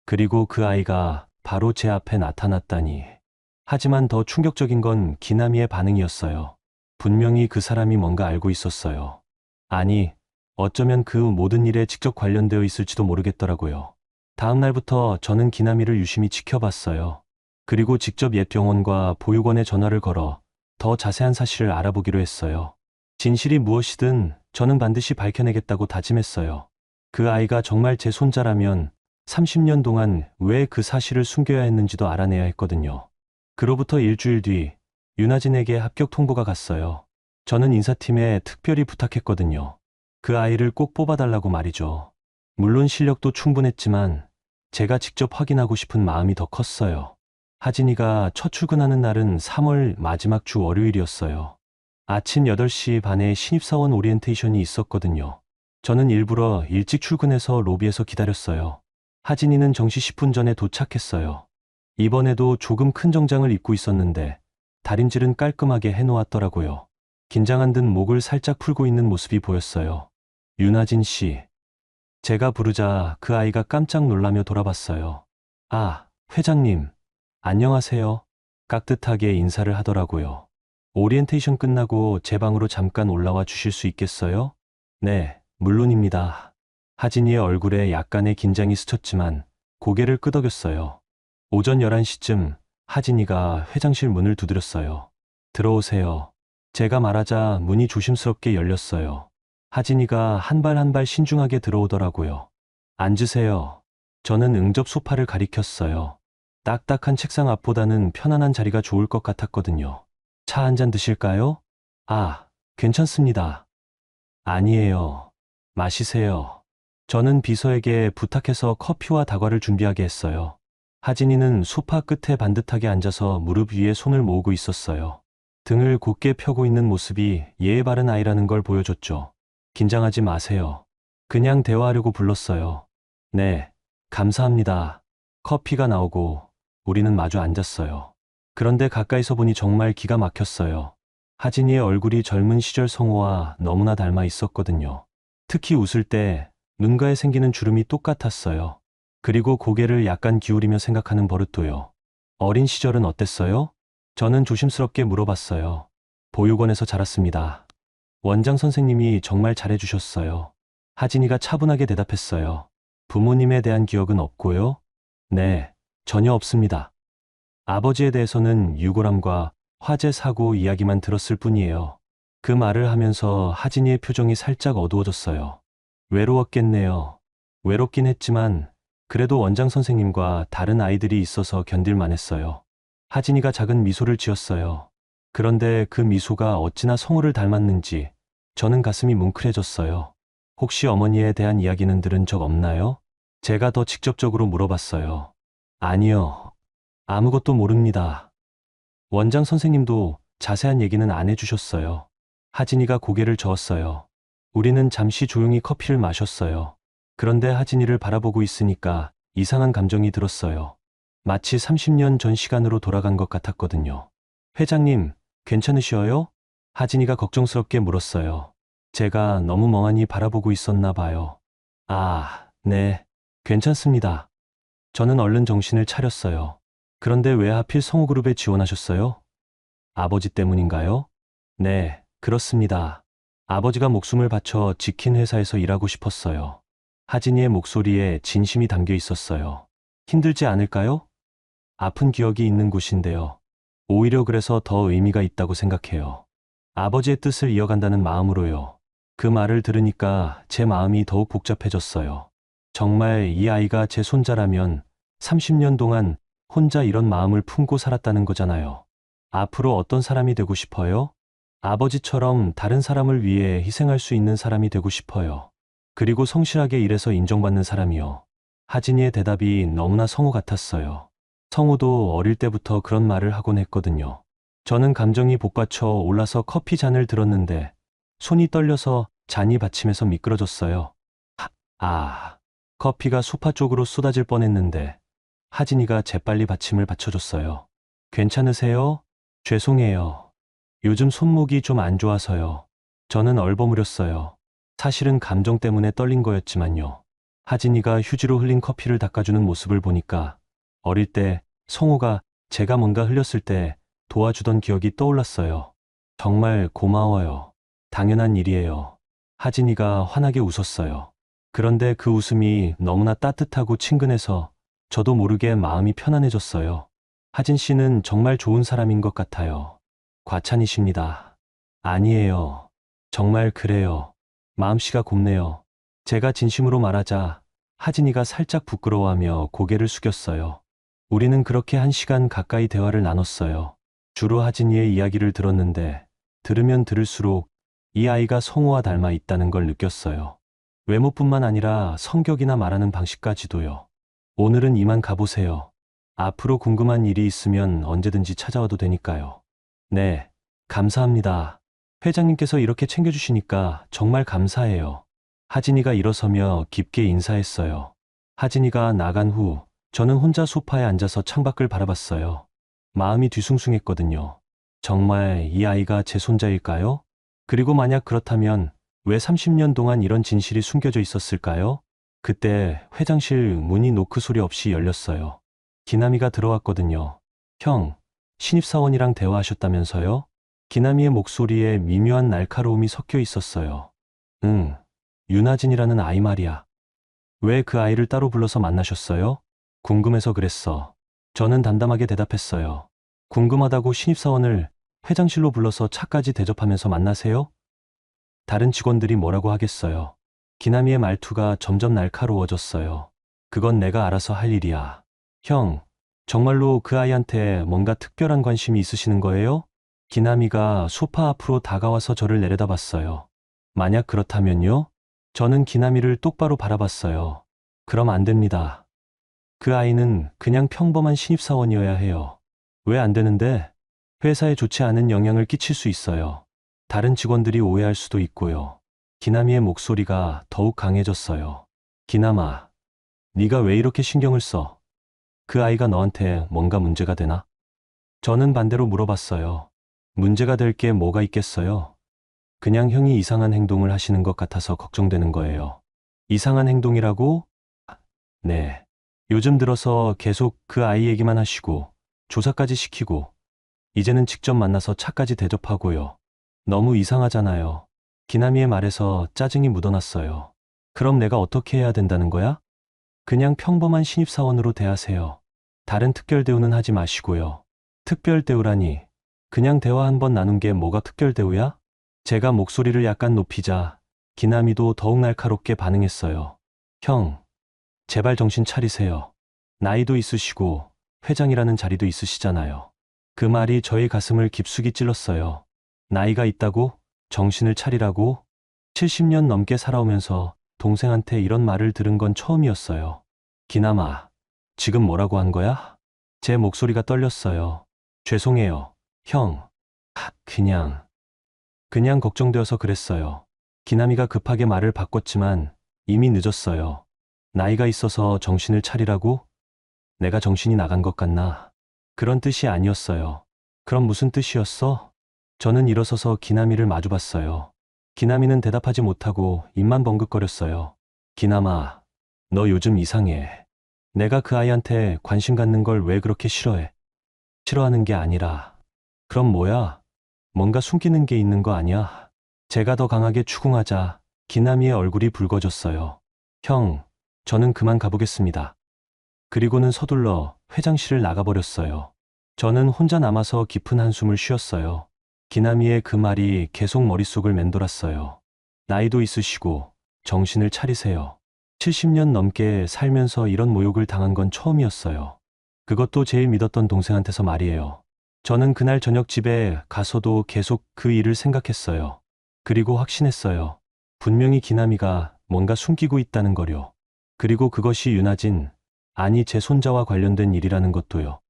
그리고 그 아이가 바로 제 앞에 나타났다니. 하지만 더 충격적인 건 기남이의 반응이었어요. 분명히 그 사람이 뭔가 알고 있었어요. 아니, 어쩌면 그 모든 일에 직접 관련되어 있을지도 모르겠더라고요. 다음 날부터 저는 기남이를 유심히 지켜봤어요. 그리고 직접 옛 병원과 보육원에 전화를 걸어 더 자세한 사실을 알아보기로 했어요. 진실이 무엇이든 저는 반드시 밝혀내겠다고 다짐했어요. 그 아이가 정말 제 손자라면 30년 동안 왜 그 사실을 숨겨야 했는지도 알아내야 했거든요. 그로부터 일주일 뒤 윤하진에게 합격 통보가 갔어요. 저는 인사팀에 특별히 부탁했거든요. 그 아이를 꼭 뽑아달라고 말이죠. 물론 실력도 충분했지만 제가 직접 확인하고 싶은 마음이 더 컸어요. 하진이가 첫 출근하는 날은 3월 마지막 주 월요일이었어요. 아침 8시 반에 신입사원 오리엔테이션이 있었거든요. 저는 일부러 일찍 출근해서 로비에서 기다렸어요. 하진이는 정시 10분 전에 도착했어요. 이번에도 조금 큰 정장을 입고 있었는데 다림질은 깔끔하게 해놓았더라고요. 긴장한 듯 목을 살짝 풀고 있는 모습이 보였어요. 윤하진 씨. 제가 부르자 그 아이가 깜짝 놀라며 돌아봤어요. 아, 회장님. 안녕하세요. 깍듯하게 인사를 하더라고요. 오리엔테이션 끝나고 제 방으로 잠깐 올라와 주실 수 있겠어요? 네, 물론입니다. 하진이의 얼굴에 약간의 긴장이 스쳤지만 고개를 끄덕였어요. 오전 11시쯤 하진이가 회장실 문을 두드렸어요. 들어오세요. 제가 말하자 문이 조심스럽게 열렸어요. 하진이가 한 발 한 발 신중하게 들어오더라고요. 앉으세요. 저는 응접 소파를 가리켰어요. 딱딱한 책상 앞보다는 편안한 자리가 좋을 것 같았거든요. 차 한 잔 드실까요? 아, 괜찮습니다. 아니에요. 마시세요. 저는 비서에게 부탁해서 커피와 다과를 준비하게 했어요. 하진이는 소파 끝에 반듯하게 앉아서 무릎 위에 손을 모으고 있었어요. 등을 곧게 펴고 있는 모습이 예의 바른 아이라는 걸 보여줬죠. 긴장하지 마세요. 그냥 대화하려고 불렀어요. 네, 감사합니다. 커피가 나오고 우리는 마주 앉았어요. 그런데 가까이서 보니 정말 기가 막혔어요. 하진이의 얼굴이 젊은 시절 성우와 너무나 닮아 있었거든요. 특히 웃을 때 눈가에 생기는 주름이 똑같았어요. 그리고 고개를 약간 기울이며 생각하는 버릇도요. 어린 시절은 어땠어요? 저는 조심스럽게 물어봤어요. 보육원에서 자랐습니다. 원장 선생님이 정말 잘해주셨어요. 하진이가 차분하게 대답했어요. 부모님에 대한 기억은 없고요? 네, 전혀 없습니다. 아버지에 대해서는 유골암과 화재 사고 이야기만 들었을 뿐이에요. 그 말을 하면서 하진이의 표정이 살짝 어두워졌어요. 외로웠겠네요. 외롭긴 했지만 그래도 원장 선생님과 다른 아이들이 있어서 견딜만 했어요. 하진이가 작은 미소를 지었어요. 그런데 그 미소가 어찌나 성우를 닮았는지 저는 가슴이 뭉클해졌어요. 혹시 어머니에 대한 이야기는 들은 적 없나요? 제가 더 직접적으로 물어봤어요. 아니요. 아무것도 모릅니다. 원장 선생님도 자세한 얘기는 안 해주셨어요. 하진이가 고개를 저었어요. 우리는 잠시 조용히 커피를 마셨어요. 그런데 하진이를 바라보고 있으니까 이상한 감정이 들었어요. 마치 30년 전 시간으로 돌아간 것 같았거든요. 회장님, 괜찮으셔요? 하진이가 걱정스럽게 물었어요. 제가 너무 멍하니 바라보고 있었나 봐요. 아, 네, 괜찮습니다. 저는 얼른 정신을 차렸어요. 그런데 왜 하필 성우그룹에 지원하셨어요? 아버지 때문인가요? 네, 그렇습니다. 아버지가 목숨을 바쳐 지킨 회사에서 일하고 싶었어요. 하진이의 목소리에 진심이 담겨 있었어요. 힘들지 않을까요? 아픈 기억이 있는 곳인데요. 오히려 그래서 더 의미가 있다고 생각해요. 아버지의 뜻을 이어간다는 마음으로요. 그 말을 들으니까 제 마음이 더욱 복잡해졌어요. 정말 이 아이가 제 손자라면 30년 동안 혼자 이런 마음을 품고 살았다는 거잖아요. 앞으로 어떤 사람이 되고 싶어요? 아버지처럼 다른 사람을 위해 희생할 수 있는 사람이 되고 싶어요. 그리고 성실하게 일해서 인정받는 사람이요. 하진이의 대답이 너무나 성우 같았어요. 성우도 어릴 때부터 그런 말을 하곤 했거든요. 저는 감정이 복받쳐 올라서 커피 잔을 들었는데 손이 떨려서 잔이 받침에서 미끄러졌어요. 커피가 소파 쪽으로 쏟아질 뻔했는데 하진이가 재빨리 받침을 받쳐줬어요. 괜찮으세요? 죄송해요. 요즘 손목이 좀 안 좋아서요. 저는 얼버무렸어요. 사실은 감정 때문에 떨린 거였지만요. 하진이가 휴지로 흘린 커피를 닦아주는 모습을 보니까 어릴 때 성우가 제가 뭔가 흘렸을 때 도와주던 기억이 떠올랐어요. 정말 고마워요. 당연한 일이에요. 하진이가 환하게 웃었어요. 그런데 그 웃음이 너무나 따뜻하고 친근해서 저도 모르게 마음이 편안해졌어요. 하진 씨는 정말 좋은 사람인 것 같아요. 과찬이십니다. 아니에요. 정말 그래요. 마음씨가 곱네요. 제가 진심으로 말하자 하진이가 살짝 부끄러워하며 고개를 숙였어요. 우리는 그렇게 1시간 가까이 대화를 나눴어요. 주로 하진이의 이야기를 들었는데 들으면 들을수록 이 아이가 성우와 닮아 있다는 걸 느꼈어요. 외모뿐만 아니라 성격이나 말하는 방식까지도요. 오늘은 이만 가보세요. 앞으로 궁금한 일이 있으면 언제든지 찾아와도 되니까요. 네, 감사합니다. 회장님께서 이렇게 챙겨주시니까 정말 감사해요. 하진이가 일어서며 깊게 인사했어요. 하진이가 나간 후 저는 혼자 소파에 앉아서 창밖을 바라봤어요. 마음이 뒤숭숭했거든요. 정말 이 아이가 제 손자일까요? 그리고 만약 그렇다면 왜 30년 동안 이런 진실이 숨겨져 있었을까요? 그때 회장실 문이 노크 소리 없이 열렸어요. 기남이가 들어왔거든요. 형, 신입사원이랑 대화하셨다면서요? 기남이의 목소리에 미묘한 날카로움이 섞여 있었어요. 응, 윤하진이라는 아이 말이야. 왜 그 아이를 따로 불러서 만나셨어요? 궁금해서 그랬어. 저는 담담하게 대답했어요. 궁금하다고 신입사원을 회장실로 불러서 차까지 대접하면서 만나세요? 다른 직원들이 뭐라고 하겠어요. 기남이의 말투가 점점 날카로워졌어요. 그건 내가 알아서 할 일이야. 형, 정말로 그 아이한테 뭔가 특별한 관심이 있으시는 거예요? 기남이가 소파 앞으로 다가와서 저를 내려다봤어요. 만약 그렇다면요? 저는 기남이를 똑바로 바라봤어요. 그럼 안 됩니다. 그 아이는 그냥 평범한 신입사원이어야 해요. 왜 안 되는데? 회사에 좋지 않은 영향을 끼칠 수 있어요. 다른 직원들이 오해할 수도 있고요. 기남이의 목소리가 더욱 강해졌어요. 기남아, 네가 왜 이렇게 신경을 써? 그 아이가 너한테 뭔가 문제가 되나? 저는 반대로 물어봤어요. 문제가 될 게 뭐가 있겠어요? 그냥 형이 이상한 행동을 하시는 것 같아서 걱정되는 거예요. 이상한 행동이라고? 네. 요즘 들어서 계속 그 아이 얘기만 하시고 조사까지 시키고 이제는 직접 만나서 차까지 대접하고요. 너무 이상하잖아요. 기남이의 말에서 짜증이 묻어났어요. 그럼 내가 어떻게 해야 된다는 거야? 그냥 평범한 신입사원으로 대하세요. 다른 특별 대우는 하지 마시고요. 특별 대우라니. 그냥 대화 한번 나눈 게 뭐가 특별 대우야? 제가 목소리를 약간 높이자 기남이도 더욱 날카롭게 반응했어요. 형, 제발 정신 차리세요. 나이도 있으시고 회장이라는 자리도 있으시잖아요. 그 말이 저의 가슴을 깊숙이 찔렀어요. 나이가 있다고? 정신을 차리라고? 70년 넘게 살아오면서 동생한테 이런 말을 들은 건 처음이었어요. 기남아, 지금 뭐라고 한 거야? 제 목소리가 떨렸어요. 죄송해요, 형. 그냥 걱정되어서 그랬어요. 기남이가 급하게 말을 바꿨지만 이미 늦었어요. 나이가 있어서 정신을 차리라고? 내가 정신이 나간 것 같나? 그런 뜻이 아니었어요. 그럼 무슨 뜻이었어? 저는 일어서서 기남이를 마주봤어요. 기남이는 대답하지 못하고 입만 벙긋거렸어요. 기남아, 너 요즘 이상해. 내가 그 아이한테 관심 갖는 걸 왜 그렇게 싫어해? 싫어하는 게 아니라. 그럼 뭐야? 뭔가 숨기는 게 있는 거 아니야? 제가 더 강하게 추궁하자 기남이의 얼굴이 붉어졌어요. 형, 저는 그만 가보겠습니다. 그리고는 서둘러 회장실을 나가버렸어요. 저는 혼자 남아서 깊은 한숨을 쉬었어요. 기남이의 그 말이 계속 머릿속을 맴돌았어요. 나이도 있으시고 정신을 차리세요. 70년 넘게 살면서 이런 모욕을 당한 건 처음이었어요. 그것도 제일 믿었던 동생한테서 말이에요. 저는 그날 저녁 집에 가서도 계속 그 일을 생각했어요. 그리고 확신했어요. 분명히 기남이가 뭔가 숨기고 있다는 거요. 그리고 그것이 윤하진, 아니 제 손자와 관련된 일이라는 것도요.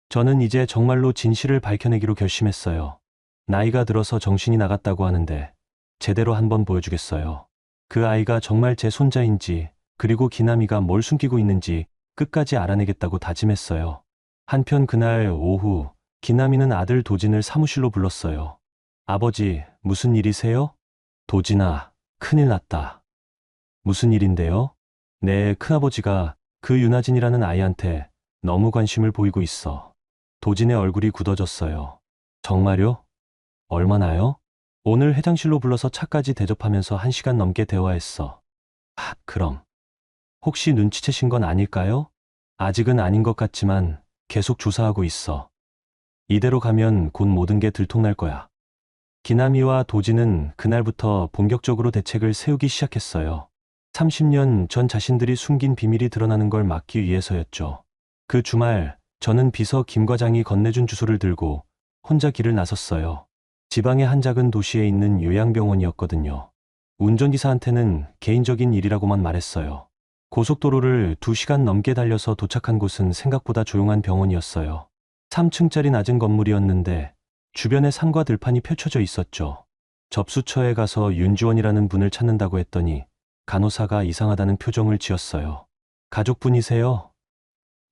저는 이제 정말로 진실을 밝혀내기로 결심했어요. 나이가 들어서 정신이 나갔다고 하는데 제대로 한번 보여주겠어요. 그 아이가 정말 제 손자인지 그리고 기남이가 뭘 숨기고 있는지 끝까지 알아내겠다고 다짐했어요. 한편 그날 오후 기남이는 아들 도진을 사무실로 불렀어요. 아버지, 무슨 일이세요? 도진아, 큰일 났다. 무슨 일인데요? 내 큰아버지가 그 윤하진이라는 아이한테 너무 관심을 보이고 있어. 도진의 얼굴이 굳어졌어요. 정말요? 얼마나요? 오늘 회장실로 불러서 차까지 대접하면서 1시간 넘게 대화했어. 그럼. 혹시 눈치채신 건 아닐까요? 아직은 아닌 것 같지만 계속 조사하고 있어. 이대로 가면 곧 모든 게 들통날 거야. 기남이와 도진은 그날부터 본격적으로 대책을 세우기 시작했어요. 30년 전 자신들이 숨긴 비밀이 드러나는 걸 막기 위해서였죠. 그 주말 저는 비서 김 과장이 건네준 주소를 들고 혼자 길을 나섰어요. 지방의 한 작은 도시에 있는 요양병원이었거든요. 운전기사한테는 개인적인 일이라고만 말했어요. 고속도로를 2시간 넘게 달려서 도착한 곳은 생각보다 조용한 병원이었어요. 3층짜리 낮은 건물이었는데 주변에 산과 들판이 펼쳐져 있었죠. 접수처에 가서 윤지원이라는 분을 찾는다고 했더니 간호사가 이상하다는 표정을 지었어요. 가족분이세요?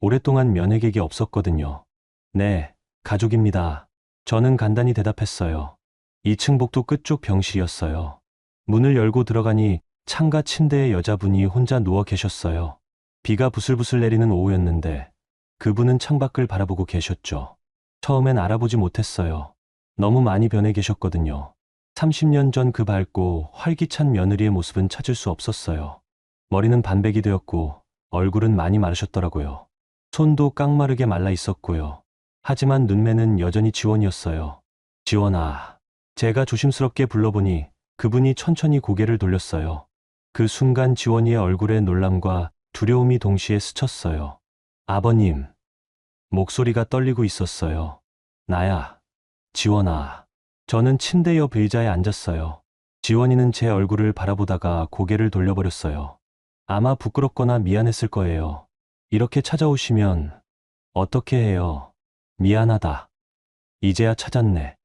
오랫동안 면회객이 없었거든요. 네, 가족입니다. 저는 간단히 대답했어요. 2층 복도 끝쪽 병실이었어요. 문을 열고 들어가니 창가 침대에 여자분이 혼자 누워 계셨어요. 비가 부슬부슬 내리는 오후였는데 그분은 창밖을 바라보고 계셨죠. 처음엔 알아보지 못했어요. 너무 많이 변해 계셨거든요. 30년 전 그 밝고 활기찬 며느리의 모습은 찾을 수 없었어요. 머리는 반백이 되었고 얼굴은 많이 마르셨더라고요. 손도 깡마르게 말라 있었고요. 하지만 눈매는 여전히 지원이었어요. 지원아. 제가 조심스럽게 불러보니 그분이 천천히 고개를 돌렸어요. 그 순간 지원이의 얼굴에 놀람과 두려움이 동시에 스쳤어요. 아버님. 목소리가 떨리고 있었어요. 나야. 지원아. 저는 침대 옆 의자에 앉았어요. 지원이는 제 얼굴을 바라보다가 고개를 돌려버렸어요. 아마 부끄럽거나 미안했을 거예요. 이렇게 찾아오시면 어떻게 해요? 미안하다. 이제야 찾았네.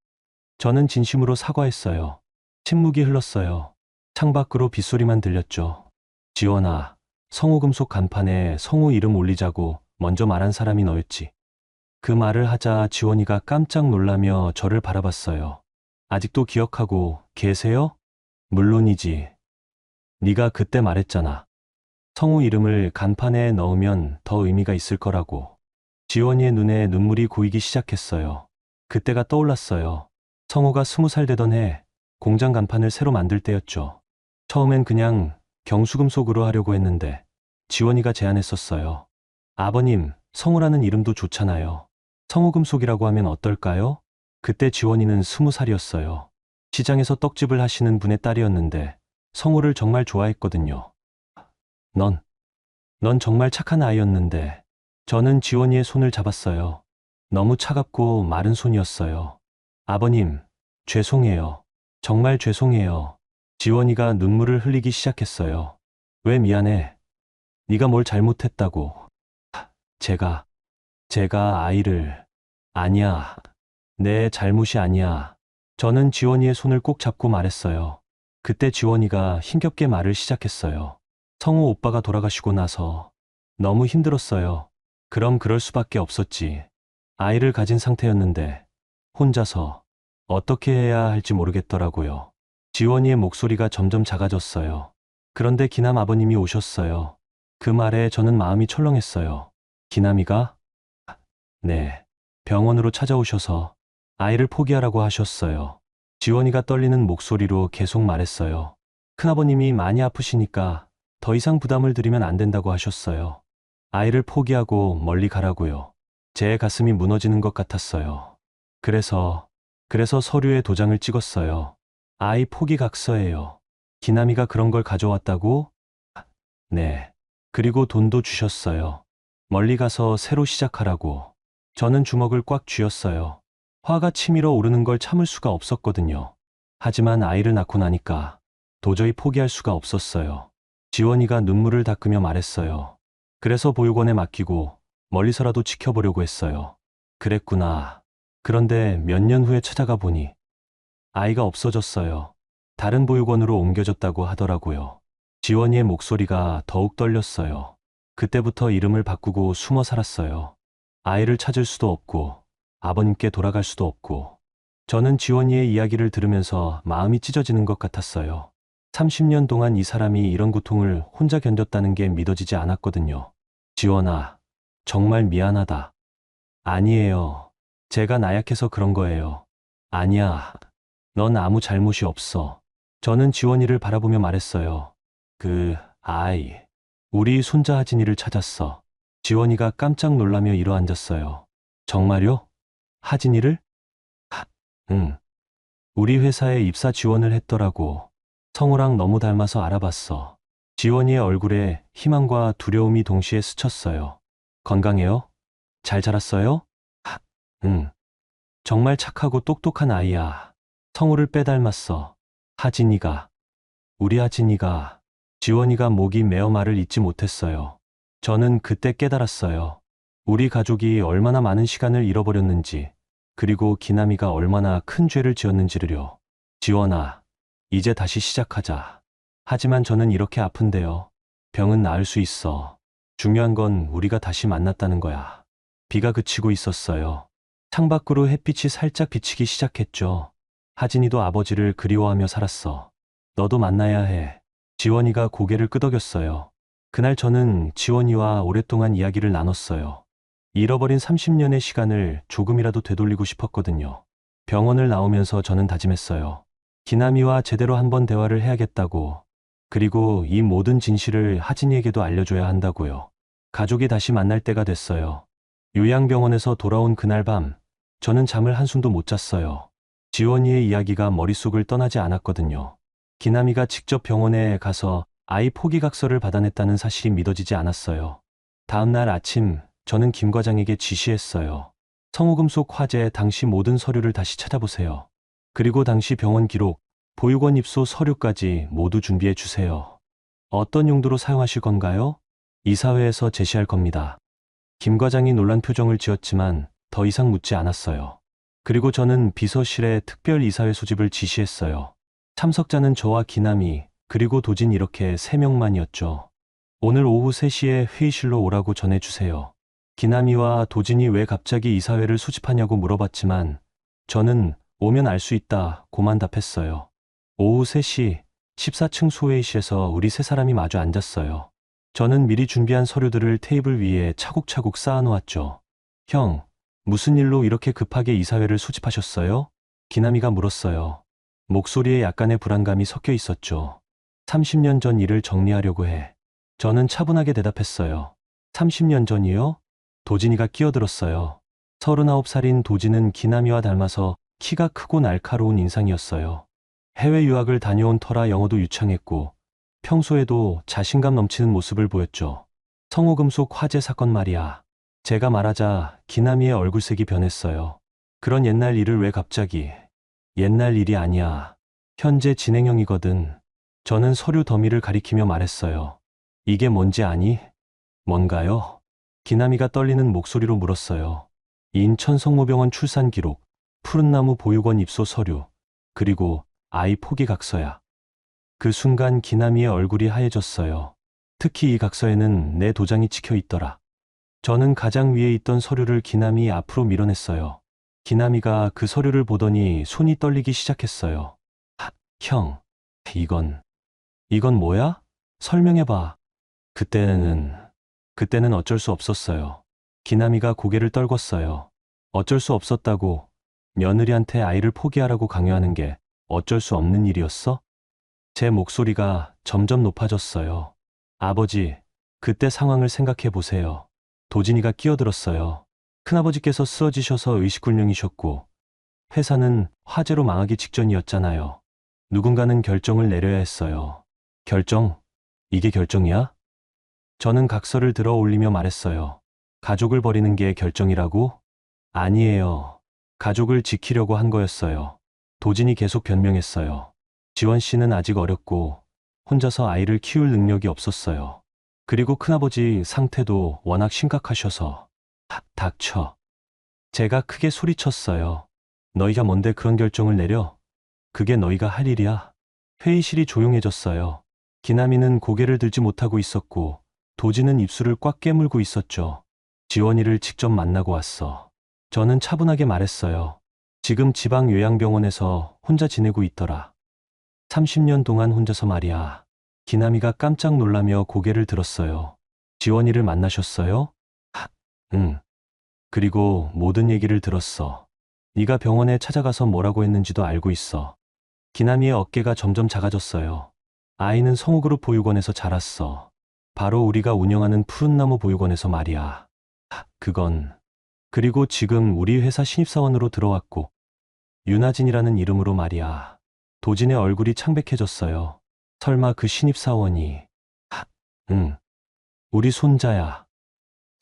저는 진심으로 사과했어요. 침묵이 흘렀어요. 창밖으로 빗소리만 들렸죠. 지원아, 성우금속 간판에 성우 이름 올리자고 먼저 말한 사람이 너였지. 그 말을 하자 지원이가 깜짝 놀라며 저를 바라봤어요. 아직도 기억하고 계세요? 물론이지. 네가 그때 말했잖아. 성우 이름을 간판에 넣으면 더 의미가 있을 거라고. 지원이의 눈에 눈물이 고이기 시작했어요. 그때가 떠올랐어요. 성우가 20살 되던 해 공장 간판을 새로 만들 때였죠. 처음엔 그냥 경수금속으로 하려고 했는데 지원이가 제안했었어요. 아버님, 성우라는 이름도 좋잖아요. 성우금속이라고 하면 어떨까요? 그때 지원이는 20살이었어요. 시장에서 떡집을 하시는 분의 딸이었는데 성우를 정말 좋아했거든요. 넌 정말 착한 아이였는데. 저는 지원이의 손을 잡았어요. 너무 차갑고 마른 손이었어요. 아버님, 죄송해요. 정말 죄송해요. 지원이가 눈물을 흘리기 시작했어요. 왜 미안해? 네가 뭘 잘못했다고. 제가 아이를. 아니야. 내 잘못이 아니야. 저는 지원이의 손을 꼭 잡고 말했어요. 그때 지원이가 힘겹게 말을 시작했어요. 성우 오빠가 돌아가시고 나서 너무 힘들었어요. 그럼 그럴 수밖에 없었지. 아이를 가진 상태였는데 혼자서 어떻게 해야 할지 모르겠더라고요. 지원이의 목소리가 점점 작아졌어요. 그런데 기남 아버님이 오셨어요. 그 말에 저는 마음이 철렁했어요. 기남이가? 네. 병원으로 찾아오셔서 아이를 포기하라고 하셨어요. 지원이가 떨리는 목소리로 계속 말했어요. 큰아버님이 많이 아프시니까 더 이상 부담을 드리면 안 된다고 하셨어요. 아이를 포기하고 멀리 가라고요. 제 가슴이 무너지는 것 같았어요. 그래서 서류에 도장을 찍었어요. 아이 포기 각서예요. 기남이가 그런 걸 가져왔다고? 네. 그리고 돈도 주셨어요. 멀리 가서 새로 시작하라고. 저는 주먹을 꽉 쥐었어요. 화가 치밀어 오르는 걸 참을 수가 없었거든요. 하지만 아이를 낳고 나니까 도저히 포기할 수가 없었어요. 지원이가 눈물을 닦으며 말했어요. 그래서 보육원에 맡기고 멀리서라도 지켜보려고 했어요. 그랬구나. 그런데 몇 년 후에 찾아가 보니 아이가 없어졌어요. 다른 보육원으로 옮겨졌다고 하더라고요. 지원이의 목소리가 더욱 떨렸어요. 그때부터 이름을 바꾸고 숨어 살았어요. 아이를 찾을 수도 없고 아버님께 돌아갈 수도 없고. 저는 지원이의 이야기를 들으면서 마음이 찢어지는 것 같았어요. 30년 동안 이 사람이 이런 고통을 혼자 견뎠다는 게 믿어지지 않았거든요. 지원아, 정말 미안하다. 아니에요. 제가 나약해서 그런 거예요. 아니야. 넌 아무 잘못이 없어. 저는 지원이를 바라보며 말했어요. 아이. 우리 손자 하진이를 찾았어. 지원이가 깜짝 놀라며 일어앉았어요. 정말요? 하진이를? 응. 우리 회사에 입사 지원을 했더라고. 성우랑 너무 닮아서 알아봤어. 지원이의 얼굴에 희망과 두려움이 동시에 스쳤어요. 건강해요? 잘 자랐어요? 응. 정말 착하고 똑똑한 아이야. 성우를 빼닮았어. 하진이가, 우리 하진이가, 지원이가 목이 메어 말을 잇지 못했어요. 저는 그때 깨달았어요. 우리 가족이 얼마나 많은 시간을 잃어버렸는지, 그리고 기남이가 얼마나 큰 죄를 지었는지를요. 지원아, 이제 다시 시작하자. 하지만 저는 이렇게 아픈데요. 병은 나을 수 있어. 중요한 건 우리가 다시 만났다는 거야. 비가 그치고 있었어요. 창밖으로 햇빛이 살짝 비치기 시작했죠. 하진이도 아버지를 그리워하며 살았어. 너도 만나야 해. 지원이가 고개를 끄덕였어요. 그날 저는 지원이와 오랫동안 이야기를 나눴어요. 잃어버린 30년의 시간을 조금이라도 되돌리고 싶었거든요. 병원을 나오면서 저는 다짐했어요. 기남이와 제대로 한번 대화를 해야겠다고. 그리고 이 모든 진실을 하진이에게도 알려줘야 한다고요. 가족이 다시 만날 때가 됐어요. 요양병원에서 돌아온 그날 밤, 저는 잠을 한숨도 못 잤어요. 지원이의 이야기가 머릿속을 떠나지 않았거든요. 기남이가 직접 병원에 가서 아이 포기각서를 받아냈다는 사실이 믿어지지 않았어요. 다음 날 아침, 저는 김 과장에게 지시했어요. 성우금속 화재 당시 모든 서류를 다시 찾아보세요. 그리고 당시 병원 기록, 보육원 입소 서류까지 모두 준비해 주세요. 어떤 용도로 사용하실 건가요? 이사회에서 제시할 겁니다. 김 과장이 놀란 표정을 지었지만 더 이상 묻지 않았어요. 그리고 저는 비서실에 특별 이사회 소집을 지시했어요. 참석자는 저와 기남이, 그리고 도진 이렇게 3명만이었죠. 오늘 오후 3시에 회의실로 오라고 전해주세요. 기남이와 도진이 왜 갑자기 이사회를 소집하냐고 물어봤지만 저는 오면 알 수 있다 고만 답했어요. 오후 3시 14층 소회의실에서 우리 3사람이 마주 앉았어요. 저는 미리 준비한 서류들을 테이블 위에 차곡차곡 쌓아놓았죠. 형, 무슨 일로 이렇게 급하게 이사회를 소집하셨어요? 기남이가 물었어요. 목소리에 약간의 불안감이 섞여 있었죠. 30년 전 일을 정리하려고 해. 저는 차분하게 대답했어요. 30년 전이요? 도진이가 끼어들었어요. 39살인 도진은 기남이와 닮아서 키가 크고 날카로운 인상이었어요. 해외 유학을 다녀온 터라 영어도 유창했고 평소에도 자신감 넘치는 모습을 보였죠. 성우금속 화재 사건 말이야. 제가 말하자 기남이의 얼굴색이 변했어요. 그런 옛날 일을 왜 갑자기? 옛날 일이 아니야. 현재 진행형이거든. 저는 서류 더미를 가리키며 말했어요. 이게 뭔지 아니? 뭔가요? 기남이가 떨리는 목소리로 물었어요. 인천 성모병원 출산 기록, 푸른나무 보육원 입소 서류, 그리고 아이 포기 각서야. 그 순간 기남이의 얼굴이 하얘졌어요. 특히 이 각서에는 내 도장이 찍혀 있더라. 저는 가장 위에 있던 서류를 기남이 앞으로 밀어냈어요. 기남이가 그 서류를 보더니 손이 떨리기 시작했어요. 형, 이건 뭐야? 설명해봐. 그때는 어쩔 수 없었어요. 기남이가 고개를 떨궜어요. 어쩔 수 없었다고? 며느리한테 아이를 포기하라고 강요하는 게 어쩔 수 없는 일이었어? 제 목소리가 점점 높아졌어요. 아버지, 그때 상황을 생각해 보세요. 도진이가 끼어들었어요. 큰아버지께서 쓰러지셔서 의식불명이셨고 회사는 화재로 망하기 직전이었잖아요. 누군가는 결정을 내려야 했어요. 결정? 이게 결정이야? 저는 각서를 들어 올리며 말했어요. 가족을 버리는 게 결정이라고? 아니에요. 가족을 지키려고 한 거였어요. 도진이 계속 변명했어요. 지원 씨는 아직 어렸고 혼자서 아이를 키울 능력이 없었어요. 그리고 큰아버지 상태도 워낙 심각하셔서. 닥쳐. 제가 크게 소리쳤어요. 너희가 뭔데 그런 결정을 내려? 그게 너희가 할 일이야? 회의실이 조용해졌어요. 기남이는 고개를 들지 못하고 있었고 도진은 입술을 꽉 깨물고 있었죠. 지원이를 직접 만나고 왔어. 저는 차분하게 말했어요. 지금 지방 요양병원에서 혼자 지내고 있더라. 30년 동안 혼자서 말이야. 기남이가 깜짝 놀라며 고개를 들었어요. 지원이를 만나셨어요? 응. 그리고 모든 얘기를 들었어. 네가 병원에 찾아가서 뭐라고 했는지도 알고 있어. 기남이의 어깨가 점점 작아졌어요. 아이는 성우그룹 보육원에서 자랐어. 바로 우리가 운영하는 푸른나무 보육원에서 말이야. 그리고 지금 우리 회사 신입사원으로 들어왔고 윤하진이라는 이름으로 말이야. 도진의 얼굴이 창백해졌어요. 설마 그 신입사원이. 응. 우리 손자야.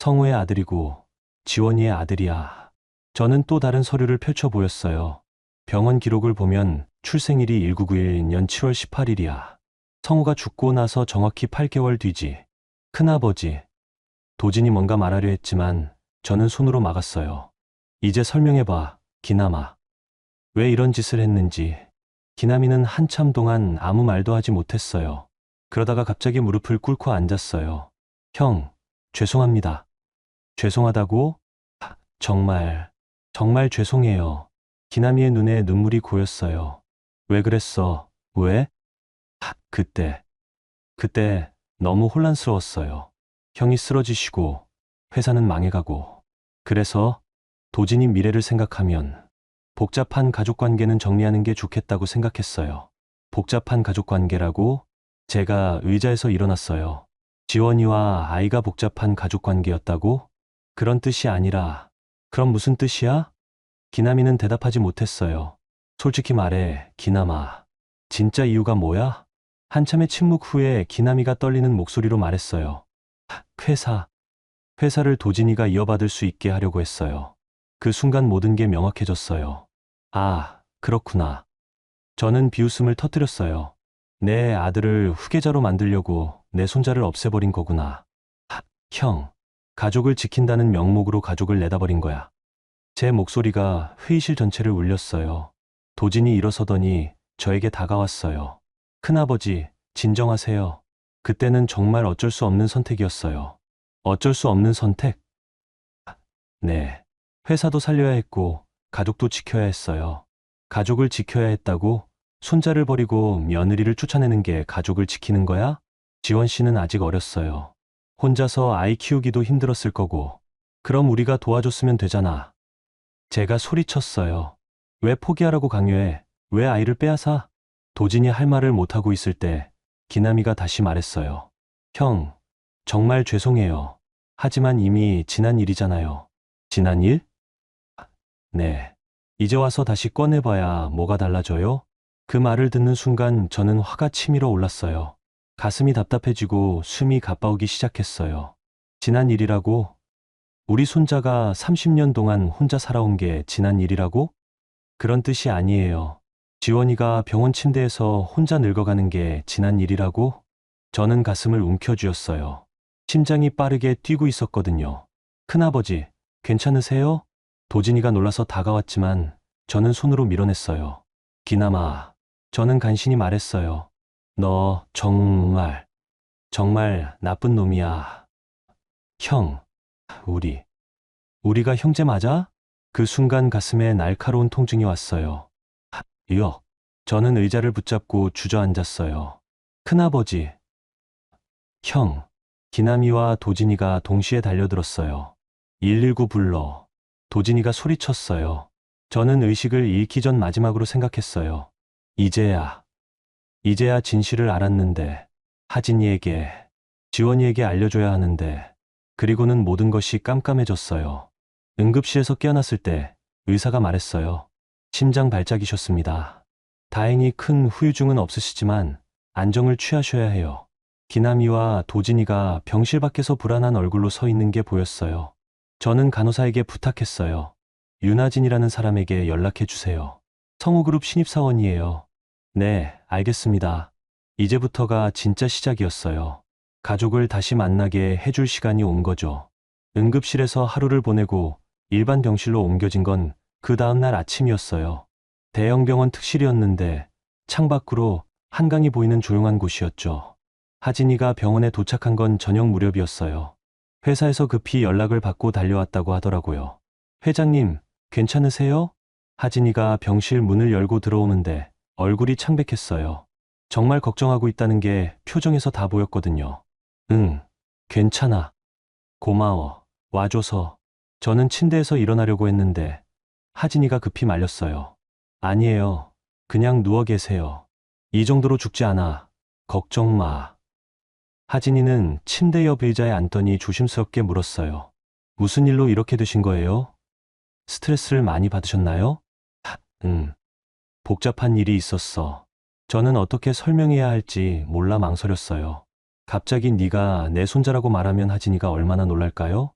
성우의 아들이고 지원이의 아들이야. 저는 또 다른 서류를 펼쳐 보였어요. 병원 기록을 보면 출생일이 1991년 7월 18일이야. 성우가 죽고 나서 정확히 8개월 뒤지. 큰아버지. 도진이 뭔가 말하려 했지만 저는 손으로 막았어요. 이제 설명해봐, 기남아. 왜 이런 짓을 했는지. 기남이는 한참 동안 아무 말도 하지 못했어요. 그러다가 갑자기 무릎을 꿇고 앉았어요. 형, 죄송합니다. 죄송하다고? 정말, 정말 죄송해요. 기남이의 눈에 눈물이 고였어요. 왜 그랬어? 왜? 그때 너무 혼란스러웠어요. 형이 쓰러지시고 회사는 망해가고. 그래서 도진이 미래를 생각하면 복잡한 가족관계는 정리하는 게 좋겠다고 생각했어요. 복잡한 가족관계라고? 제가 의자에서 일어났어요. 지원이와 아이가 복잡한 가족관계였다고? 그런 뜻이 아니라. 그럼 무슨 뜻이야? 기남이는 대답하지 못했어요. 솔직히 말해, 기남아. 진짜 이유가 뭐야? 한참의 침묵 후에 기남이가 떨리는 목소리로 말했어요. 회사를 도진이가 이어받을 수 있게 하려고 했어요. 그 순간 모든 게 명확해졌어요. 아, 그렇구나. 저는 비웃음을 터뜨렸어요. 내 아들을 후계자로 만들려고 내 손자를 없애버린 거구나. 형, 가족을 지킨다는 명목으로 가족을 내다버린 거야. 제 목소리가 회의실 전체를 울렸어요. 도진이 일어서더니 저에게 다가왔어요. 큰아버지, 진정하세요. 그때는 정말 어쩔 수 없는 선택이었어요. 어쩔 수 없는 선택? 네. 회사도 살려야 했고, 가족도 지켜야 했어요. 가족을 지켜야 했다고? 손자를 버리고 며느리를 쫓아내는 게 가족을 지키는 거야? 지원 씨는 아직 어렸어요. 혼자서 아이 키우기도 힘들었을 거고. 그럼 우리가 도와줬으면 되잖아. 제가 소리쳤어요. 왜 포기하라고 강요해? 왜 아이를 빼앗아? 도진이 할 말을 못하고 있을 때 기남이가 다시 말했어요. 형, 정말 죄송해요. 하지만 이미 지난 일이잖아요. 지난 일? 네. 이제 와서 다시 꺼내봐야 뭐가 달라져요? 그 말을 듣는 순간 저는 화가 치밀어 올랐어요. 가슴이 답답해지고 숨이 가빠오기 시작했어요. 지난 일이라고? 우리 손자가 30년 동안 혼자 살아온 게 지난 일이라고? 그런 뜻이 아니에요. 지원이가 병원 침대에서 혼자 늙어가는 게 지난 일이라고? 저는 가슴을 움켜쥐었어요. 심장이 빠르게 뛰고 있었거든요. 큰아버지, 괜찮으세요? 도진이가 놀라서 다가왔지만 저는 손으로 밀어냈어요. 기남아, 저는 간신히 말했어요. 너 정말 나쁜 놈이야. 형, 우리가 형제 맞아? 그 순간 가슴에 날카로운 통증이 왔어요. 저는 의자를 붙잡고 주저앉았어요. 큰아버지. 형, 기남이와 도진이가 동시에 달려들었어요. 119 불러. 도진이가 소리쳤어요. 저는 의식을 잃기 전 마지막으로 생각했어요. 이제야 진실을 알았는데, 하진이에게, 지원이에게 알려줘야 하는데, 그리고는 모든 것이 깜깜해졌어요. 응급실에서 깨어났을 때 의사가 말했어요. 심장 발작이셨습니다. 다행히 큰 후유증은 없으시지만 안정을 취하셔야 해요. 기남이와 도진이가 병실 밖에서 불안한 얼굴로 서 있는 게 보였어요. 저는 간호사에게 부탁했어요. 윤하진이라는 사람에게 연락해 주세요. 성우그룹 신입사원이에요. 네, 알겠습니다. 이제부터가 진짜 시작이었어요. 가족을 다시 만나게 해줄 시간이 온 거죠. 응급실에서 하루를 보내고 일반 병실로 옮겨진 건 그 다음날 아침이었어요. 대형 병원 특실이었는데 창밖으로 한강이 보이는 조용한 곳이었죠. 하진이가 병원에 도착한 건 저녁 무렵이었어요. 회사에서 급히 연락을 받고 달려왔다고 하더라고요. 회장님, 괜찮으세요? 하진이가 병실 문을 열고 들어오는데 얼굴이 창백했어요. 정말 걱정하고 있다는 게 표정에서 다 보였거든요. 응, 괜찮아. 고마워. 와줘서. 저는 침대에서 일어나려고 했는데 하진이가 급히 말렸어요. 아니에요. 그냥 누워 계세요. 이 정도로 죽지 않아. 걱정 마. 하진이는 침대 옆 의자에 앉더니 조심스럽게 물었어요. 무슨 일로 이렇게 되신 거예요? 스트레스를 많이 받으셨나요? 응. 복잡한 일이 있었어. 저는 어떻게 설명해야 할지 몰라 망설였어요. 갑자기 네가 내 손자라고 말하면 하진이가 얼마나 놀랄까요?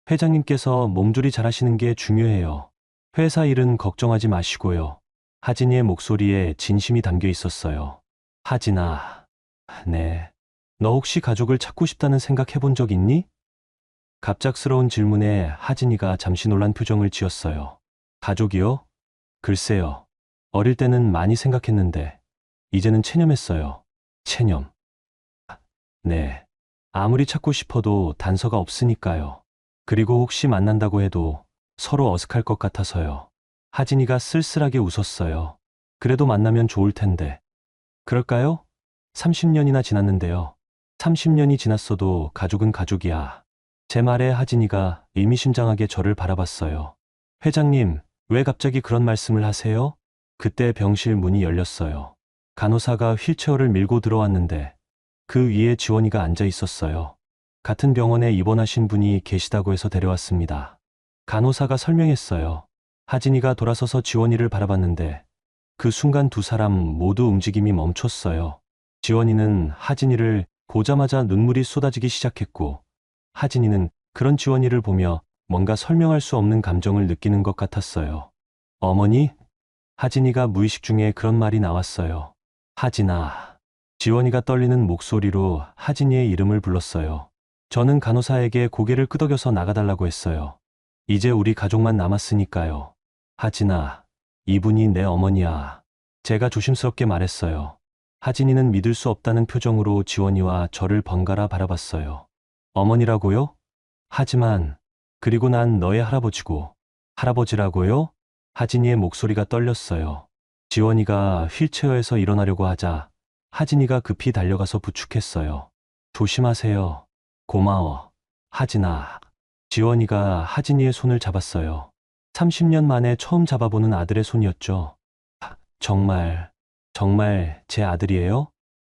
회장님께서 몸조리 잘하시는 게 중요해요. 회사 일은 걱정하지 마시고요. 하진이의 목소리에 진심이 담겨 있었어요. 하진아, 네. 너 혹시 가족을 찾고 싶다는 생각 해본 적 있니? 갑작스러운 질문에 하진이가 잠시 놀란 표정을 지었어요. 가족이요? 글쎄요. 어릴 때는 많이 생각했는데, 이제는 체념했어요. 체념. 네. 아무리 찾고 싶어도 단서가 없으니까요. 그리고 혹시 만난다고 해도 서로 어색할 것 같아서요. 하진이가 쓸쓸하게 웃었어요. 그래도 만나면 좋을 텐데. 그럴까요? 30년이나 지났는데요. 30년이 지났어도 가족은 가족이야. 제 말에 하진이가 의미심장하게 저를 바라봤어요. 회장님, 왜 갑자기 그런 말씀을 하세요? 그때 병실 문이 열렸어요. 간호사가 휠체어를 밀고 들어왔는데 그 위에 지원이가 앉아 있었어요. 같은 병원에 입원하신 분이 계시다고 해서 데려왔습니다. 간호사가 설명했어요. 하진이가 돌아서서 지원이를 바라봤는데 그 순간 두 사람 모두 움직임이 멈췄어요. 지원이는 하진이를 보자마자 눈물이 쏟아지기 시작했고, 하진이는 그런 지원이를 보며 뭔가 설명할 수 없는 감정을 느끼는 것 같았어요. 어머니? 하진이가 무의식 중에 그런 말이 나왔어요. 하진아. 지원이가 떨리는 목소리로 하진이의 이름을 불렀어요. 저는 간호사에게 고개를 끄덕여서 나가달라고 했어요. 이제 우리 가족만 남았으니까요. 하진아, 이분이 내 어머니야. 제가 조심스럽게 말했어요. 하진이는 믿을 수 없다는 표정으로 지원이와 저를 번갈아 바라봤어요. 어머니라고요? 하지만, 그리고 난 너의 할아버지고. 할아버지라고요? 하진이의 목소리가 떨렸어요. 지원이가 휠체어에서 일어나려고 하자 하진이가 급히 달려가서 부축했어요. 조심하세요. 고마워. 하진아. 지원이가 하진이의 손을 잡았어요. 30년 만에 처음 잡아보는 아들의 손이었죠. 정말 제 아들이에요?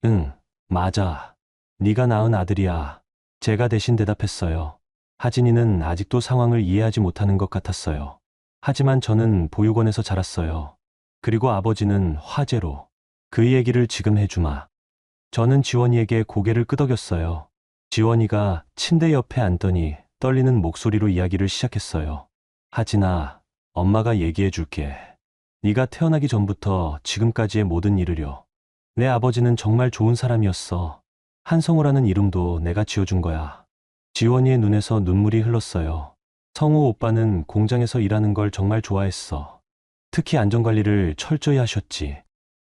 응, 맞아. 네가 낳은 아들이야. 제가 대신 대답했어요. 하진이는 아직도 상황을 이해하지 못하는 것 같았어요. 하지만 저는 보육원에서 자랐어요. 그리고 아버지는 화재로. 그 얘기를 지금 해주마. 저는 지원이에게 고개를 끄덕였어요. 지원이가 침대 옆에 앉더니 떨리는 목소리로 이야기를 시작했어요. 하진아, 엄마가 얘기해 줄게. 네가 태어나기 전부터 지금까지의 모든 일을요. 내 아버지는 정말 좋은 사람이었어. 한성우라는 이름도 내가 지어준 거야. 지원이의 눈에서 눈물이 흘렀어요. 성우 오빠는 공장에서 일하는 걸 정말 좋아했어. 특히 안전관리를 철저히 하셨지.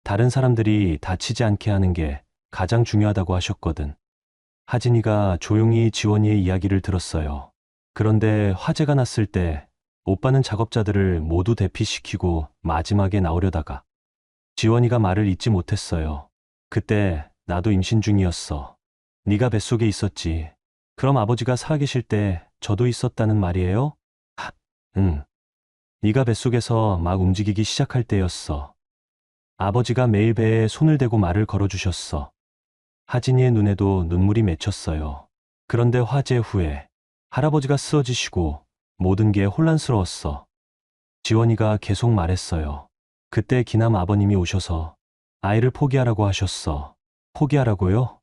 다른 사람들이 다치지 않게 하는 게 가장 중요하다고 하셨거든. 하진이가 조용히 지원이의 이야기를 들었어요. 그런데 화재가 났을 때 오빠는 작업자들을 모두 대피시키고 마지막에 나오려다가 지원이가 말을 잇지 못했어요. 그때 나도 임신 중이었어. 네가 뱃속에 있었지. 그럼 아버지가 살아계실 때 저도 있었다는 말이에요? 응. 네가 뱃속에서 막 움직이기 시작할 때였어. 아버지가 매일 배에 손을 대고 말을 걸어주셨어. 하진이의 눈에도 눈물이 맺혔어요. 그런데 화재 후에 할아버지가 쓰러지시고 모든 게 혼란스러웠어. 지원이가 계속 말했어요. 그때 기남 아버님이 오셔서 아이를 포기하라고 하셨어. 포기하라고요?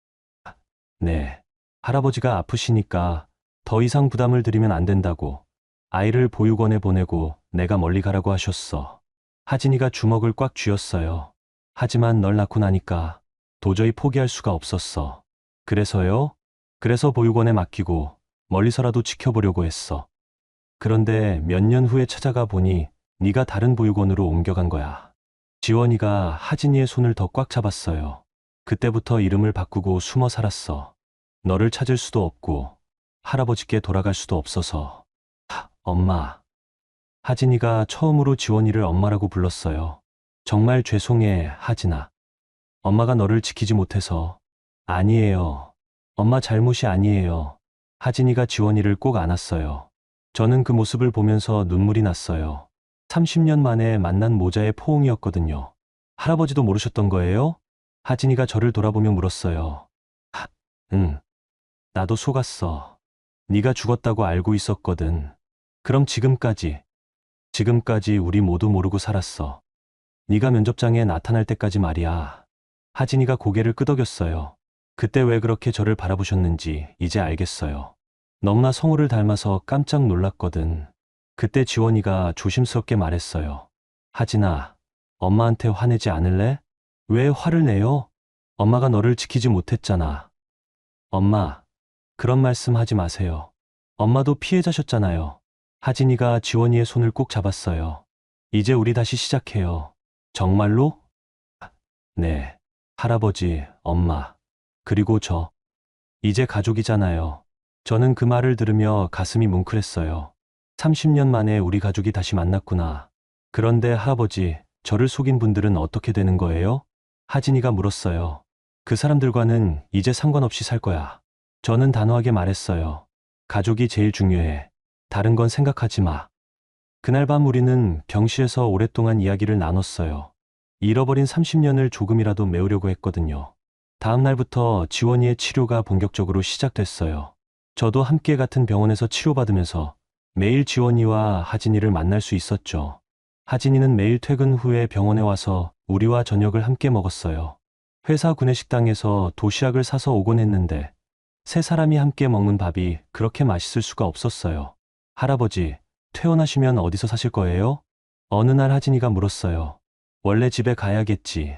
네. 할아버지가 아프시니까 더 이상 부담을 드리면 안 된다고 아이를 보육원에 보내고 내가 멀리 가라고 하셨어. 하진이가 주먹을 꽉 쥐었어요. 하지만 널 낳고 나니까 도저히 포기할 수가 없었어. 그래서요? 그래서 보육원에 맡기고 멀리서라도 지켜보려고 했어. 그런데 몇 년 후에 찾아가 보니 네가 다른 보육원으로 옮겨간 거야. 지원이가 하진이의 손을 더 꽉 잡았어요. 그때부터 이름을 바꾸고 숨어 살았어. 너를 찾을 수도 없고 할아버지께 돌아갈 수도 없어서. 엄마. 하진이가 처음으로 지원이를 엄마라고 불렀어요. 정말 죄송해, 하진아. 엄마가 너를 지키지 못해서. 아니에요. 엄마 잘못이 아니에요. 하진이가 지원이를 꼭 안았어요. 저는 그 모습을 보면서 눈물이 났어요. 30년 만에 만난 모자의 포옹이었거든요. 할아버지도 모르셨던 거예요? 하진이가 저를 돌아보며 물었어요. 응. 나도 속았어. 네가 죽었다고 알고 있었거든. 그럼 지금까지 우리 모두 모르고 살았어. 네가 면접장에 나타날 때까지 말이야. 하진이가 고개를 끄덕였어요. 그때 왜 그렇게 저를 바라보셨는지 이제 알겠어요. 너무나 성우를 닮아서 깜짝 놀랐거든. 그때 지원이가 조심스럽게 말했어요. 하진아, 엄마한테 화내지 않을래? 왜 화를 내요? 엄마가 너를 지키지 못했잖아. 엄마, 그런 말씀 하지 마세요. 엄마도 피해자셨잖아요. 하진이가 지원이의 손을 꼭 잡았어요. 이제 우리 다시 시작해요. 정말로? 네. 할아버지, 엄마, 그리고 저. 이제 가족이잖아요. 저는 그 말을 들으며 가슴이 뭉클했어요. 30년 만에 우리 가족이 다시 만났구나. 그런데 할아버지, 저를 속인 분들은 어떻게 되는 거예요? 하진이가 물었어요. 그 사람들과는 이제 상관없이 살 거야. 저는 단호하게 말했어요. 가족이 제일 중요해. 다른 건 생각하지 마. 그날 밤 우리는 병실에서 오랫동안 이야기를 나눴어요. 잃어버린 30년을 조금이라도 메우려고 했거든요. 다음 날부터 지원이의 치료가 본격적으로 시작됐어요. 저도 함께 같은 병원에서 치료받으면서 매일 지원이와 하진이를 만날 수 있었죠. 하진이는 매일 퇴근 후에 병원에 와서 우리와 저녁을 함께 먹었어요. 회사 구내식당에서 도시락을 사서 오곤 했는데 세 사람이 함께 먹는 밥이 그렇게 맛있을 수가 없었어요. 할아버지, 퇴원하시면 어디서 사실 거예요? 어느 날 하진이가 물었어요. 원래 집에 가야겠지.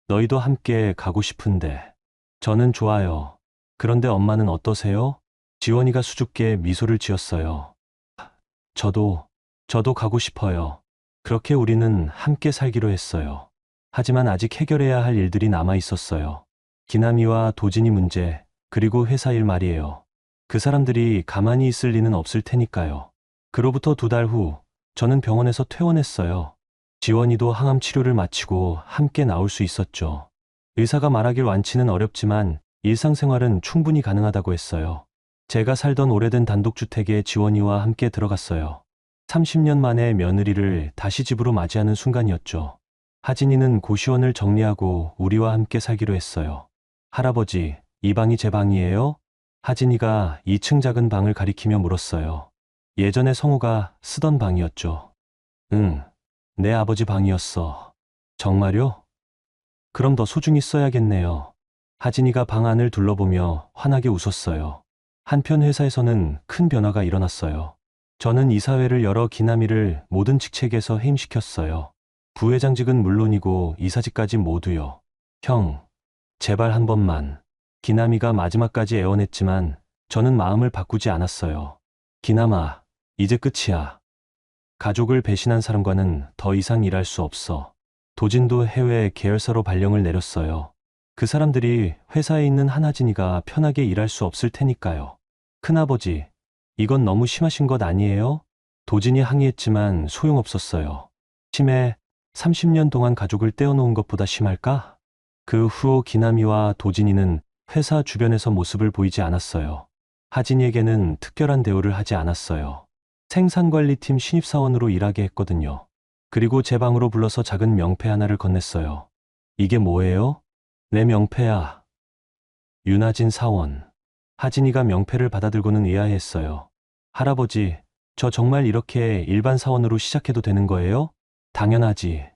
너희도 함께 가고 싶은데. 저는 좋아요. 그런데 엄마는 어떠세요? 지원이가 수줍게 미소를 지었어요. 저도 가고 싶어요. 그렇게 우리는 함께 살기로 했어요. 하지만 아직 해결해야 할 일들이 남아 있었어요. 기남이와 도진이 문제, 그리고 회사 일 말이에요. 그 사람들이 가만히 있을 리는 없을 테니까요. 그로부터 2달 후, 저는 병원에서 퇴원했어요. 지원이도 항암 치료를 마치고 함께 나올 수 있었죠. 의사가 말하길 완치는 어렵지만 일상생활은 충분히 가능하다고 했어요. 제가 살던 오래된 단독주택에 지원이와 함께 들어갔어요. 30년 만에 며느리를 다시 집으로 맞이하는 순간이었죠. 하진이는 고시원을 정리하고 우리와 함께 살기로 했어요. 할아버지, 이 방이 제 방이에요? 하진이가 2층 작은 방을 가리키며 물었어요. 예전에 성우가 쓰던 방이었죠. 응, 내 아버지 방이었어. 정말요? 그럼 더 소중히 써야겠네요. 하진이가 방 안을 둘러보며 환하게 웃었어요. 한편 회사에서는 큰 변화가 일어났어요. 저는 이사회를 열어 기남이를 모든 직책에서 해임시켰어요. 부회장직은 물론이고 이사직까지 모두요. 형, 제발 한 번만. 기남이가 마지막까지 애원했지만 저는 마음을 바꾸지 않았어요. 기남아, 이제 끝이야. 가족을 배신한 사람과는 더 이상 일할 수 없어. 도진도 해외 계열사로 발령을 내렸어요. 그 사람들이 회사에 있는 한하진이가 편하게 일할 수 없을 테니까요. 큰아버지, 이건 너무 심하신 것 아니에요? 도진이 항의했지만 소용없었어요. 심해, 30년 동안 가족을 떼어놓은 것보다 심할까? 그 후 기남이와 도진이는 회사 주변에서 모습을 보이지 않았어요. 하진이에게는 특별한 대우를 하지 않았어요. 생산관리팀 신입사원으로 일하게 했거든요. 그리고 제 방으로 불러서 작은 명패 하나를 건넸어요. 이게 뭐예요? 내 명패야. 윤하진 사원. 하진이가 명패를 받아들고는 의아해했어요. 할아버지, 저 정말 이렇게 일반 사원으로 시작해도 되는 거예요? 당연하지.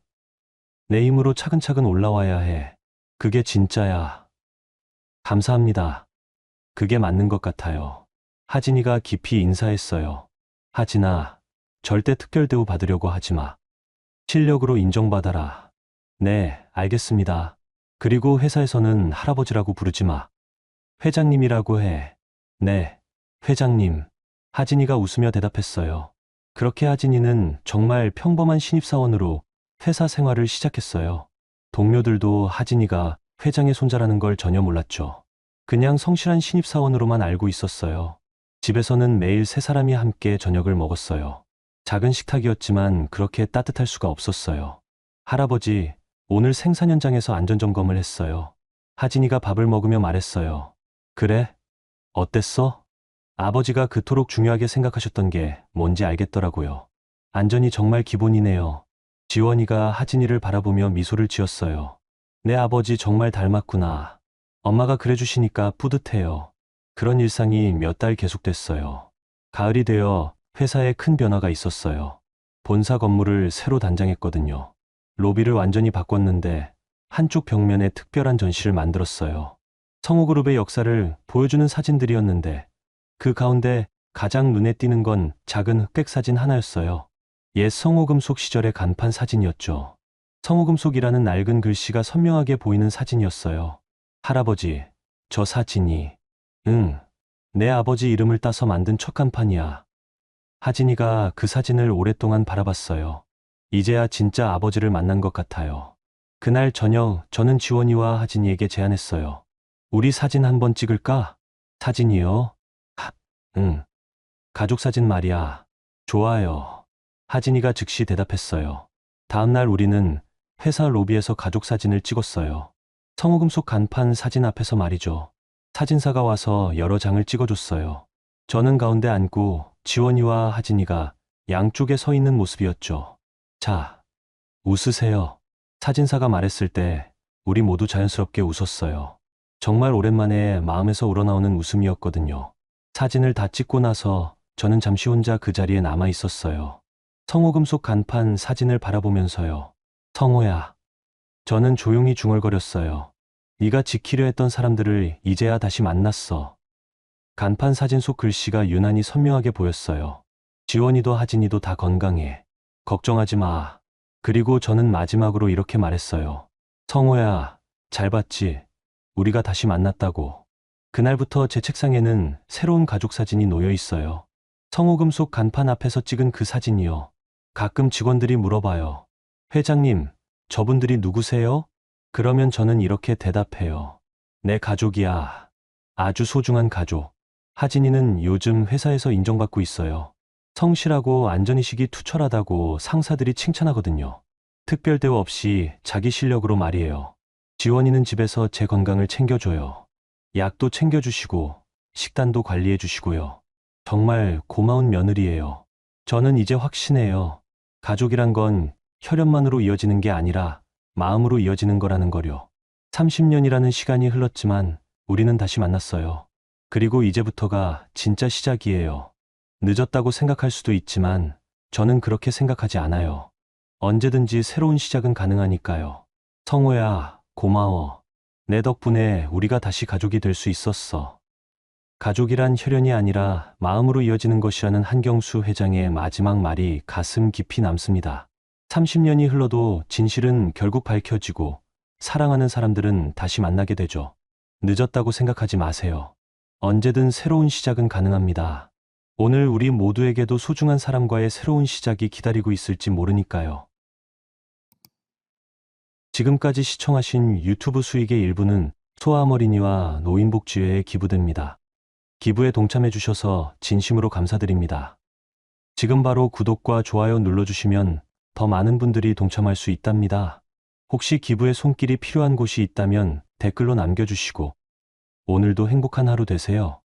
내 힘으로 차근차근 올라와야 해. 그게 진짜야. 감사합니다. 그게 맞는 것 같아요. 하진이가 깊이 인사했어요. 하진아, 절대 특별 대우 받으려고 하지 마. 실력으로 인정받아라. 네, 알겠습니다. 그리고 회사에서는 할아버지라고 부르지 마. 회장님이라고 해. 네, 회장님. 하진이가 웃으며 대답했어요. 그렇게 하진이는 정말 평범한 신입사원으로 회사 생활을 시작했어요. 동료들도 하진이가 회장의 손자라는 걸 전혀 몰랐죠. 그냥 성실한 신입사원으로만 알고 있었어요. 집에서는 매일 세 사람이 함께 저녁을 먹었어요. 작은 식탁이었지만 그렇게 따뜻할 수가 없었어요. 할아버지, 오늘 생산 현장에서 안전점검을 했어요. 하진이가 밥을 먹으며 말했어요. 그래? 어땠어? 아버지가 그토록 중요하게 생각하셨던 게 뭔지 알겠더라고요. 안전이 정말 기본이네요. 지원이가 하진이를 바라보며 미소를 지었어요. 내 아버지 정말 닮았구나. 엄마가 그래주시니까 뿌듯해요. 그런 일상이 몇 달 계속됐어요. 가을이 되어 회사에 큰 변화가 있었어요. 본사 건물을 새로 단장했거든요. 로비를 완전히 바꿨는데 한쪽 벽면에 특별한 전시를 만들었어요. 성우그룹의 역사를 보여주는 사진들이었는데 그 가운데 가장 눈에 띄는 건 작은 흑백 사진 하나였어요. 옛 성호금속 시절의 간판 사진이었죠. 성호금속이라는 낡은 글씨가 선명하게 보이는 사진이었어요. 할아버지, 저 사진이, 응, 내 아버지 이름을 따서 만든 첫 간판이야. 하진이가 그 사진을 오랫동안 바라봤어요. 이제야 진짜 아버지를 만난 것 같아요. 그날 저녁 저는 지원이와 하진이에게 제안했어요. 우리 사진 한번 찍을까? 사진이요? 응. 가족 사진 말이야. 좋아요. 하진이가 즉시 대답했어요. 다음날 우리는 회사 로비에서 가족 사진을 찍었어요. 성호금속 간판 사진 앞에서 말이죠. 사진사가 와서 여러 장을 찍어줬어요. 저는 가운데 앉고 지원이와 하진이가 양쪽에 서 있는 모습이었죠. 자, 웃으세요. 사진사가 말했을 때 우리 모두 자연스럽게 웃었어요. 정말 오랜만에 마음에서 우러나오는 웃음이었거든요. 사진을 다 찍고 나서 저는 잠시 혼자 그 자리에 남아 있었어요. 성호금속 간판 사진을 바라보면서요. 성호야. 저는 조용히 중얼거렸어요. 네가 지키려 했던 사람들을 이제야 다시 만났어. 간판 사진 속 글씨가 유난히 선명하게 보였어요. 지원이도 하진이도 다 건강해. 걱정하지 마. 그리고 저는 마지막으로 이렇게 말했어요. 성호야, 잘 봤지? 우리가 다시 만났다고. 그날부터 제 책상에는 새로운 가족 사진이 놓여 있어요. 성호금속 간판 앞에서 찍은 그 사진이요. 가끔 직원들이 물어봐요. 회장님, 저분들이 누구세요? 그러면 저는 이렇게 대답해요. 내 가족이야. 아주 소중한 가족. 하진이는 요즘 회사에서 인정받고 있어요. 성실하고 안전의식이 투철하다고 상사들이 칭찬하거든요. 특별 대우 없이 자기 실력으로 말이에요. 지원이는 집에서 제 건강을 챙겨줘요. 약도 챙겨주시고 식단도 관리해주시고요. 정말 고마운 며느리예요. 저는 이제 확신해요. 가족이란 건 혈연만으로 이어지는 게 아니라 마음으로 이어지는 거라는 거요. 30년이라는 시간이 흘렀지만 우리는 다시 만났어요. 그리고 이제부터가 진짜 시작이에요. 늦었다고 생각할 수도 있지만 저는 그렇게 생각하지 않아요. 언제든지 새로운 시작은 가능하니까요. 성호야, 고마워. 내 덕분에 우리가 다시 가족이 될 수 있었어. 가족이란 혈연이 아니라 마음으로 이어지는 것이라는 한경수 회장의 마지막 말이 가슴 깊이 남습니다. 30년이 흘러도 진실은 결국 밝혀지고 사랑하는 사람들은 다시 만나게 되죠. 늦었다고 생각하지 마세요. 언제든 새로운 시작은 가능합니다. 오늘 우리 모두에게도 소중한 사람과의 새로운 시작이 기다리고 있을지 모르니까요. 지금까지 시청하신 유튜브 수익의 일부는 소아어린이와 노인복지회에 기부됩니다. 기부에 동참해 주셔서 진심으로 감사드립니다. 지금 바로 구독과 좋아요 눌러주시면 더 많은 분들이 동참할 수 있답니다. 혹시 기부의 손길이 필요한 곳이 있다면 댓글로 남겨주시고 오늘도 행복한 하루 되세요.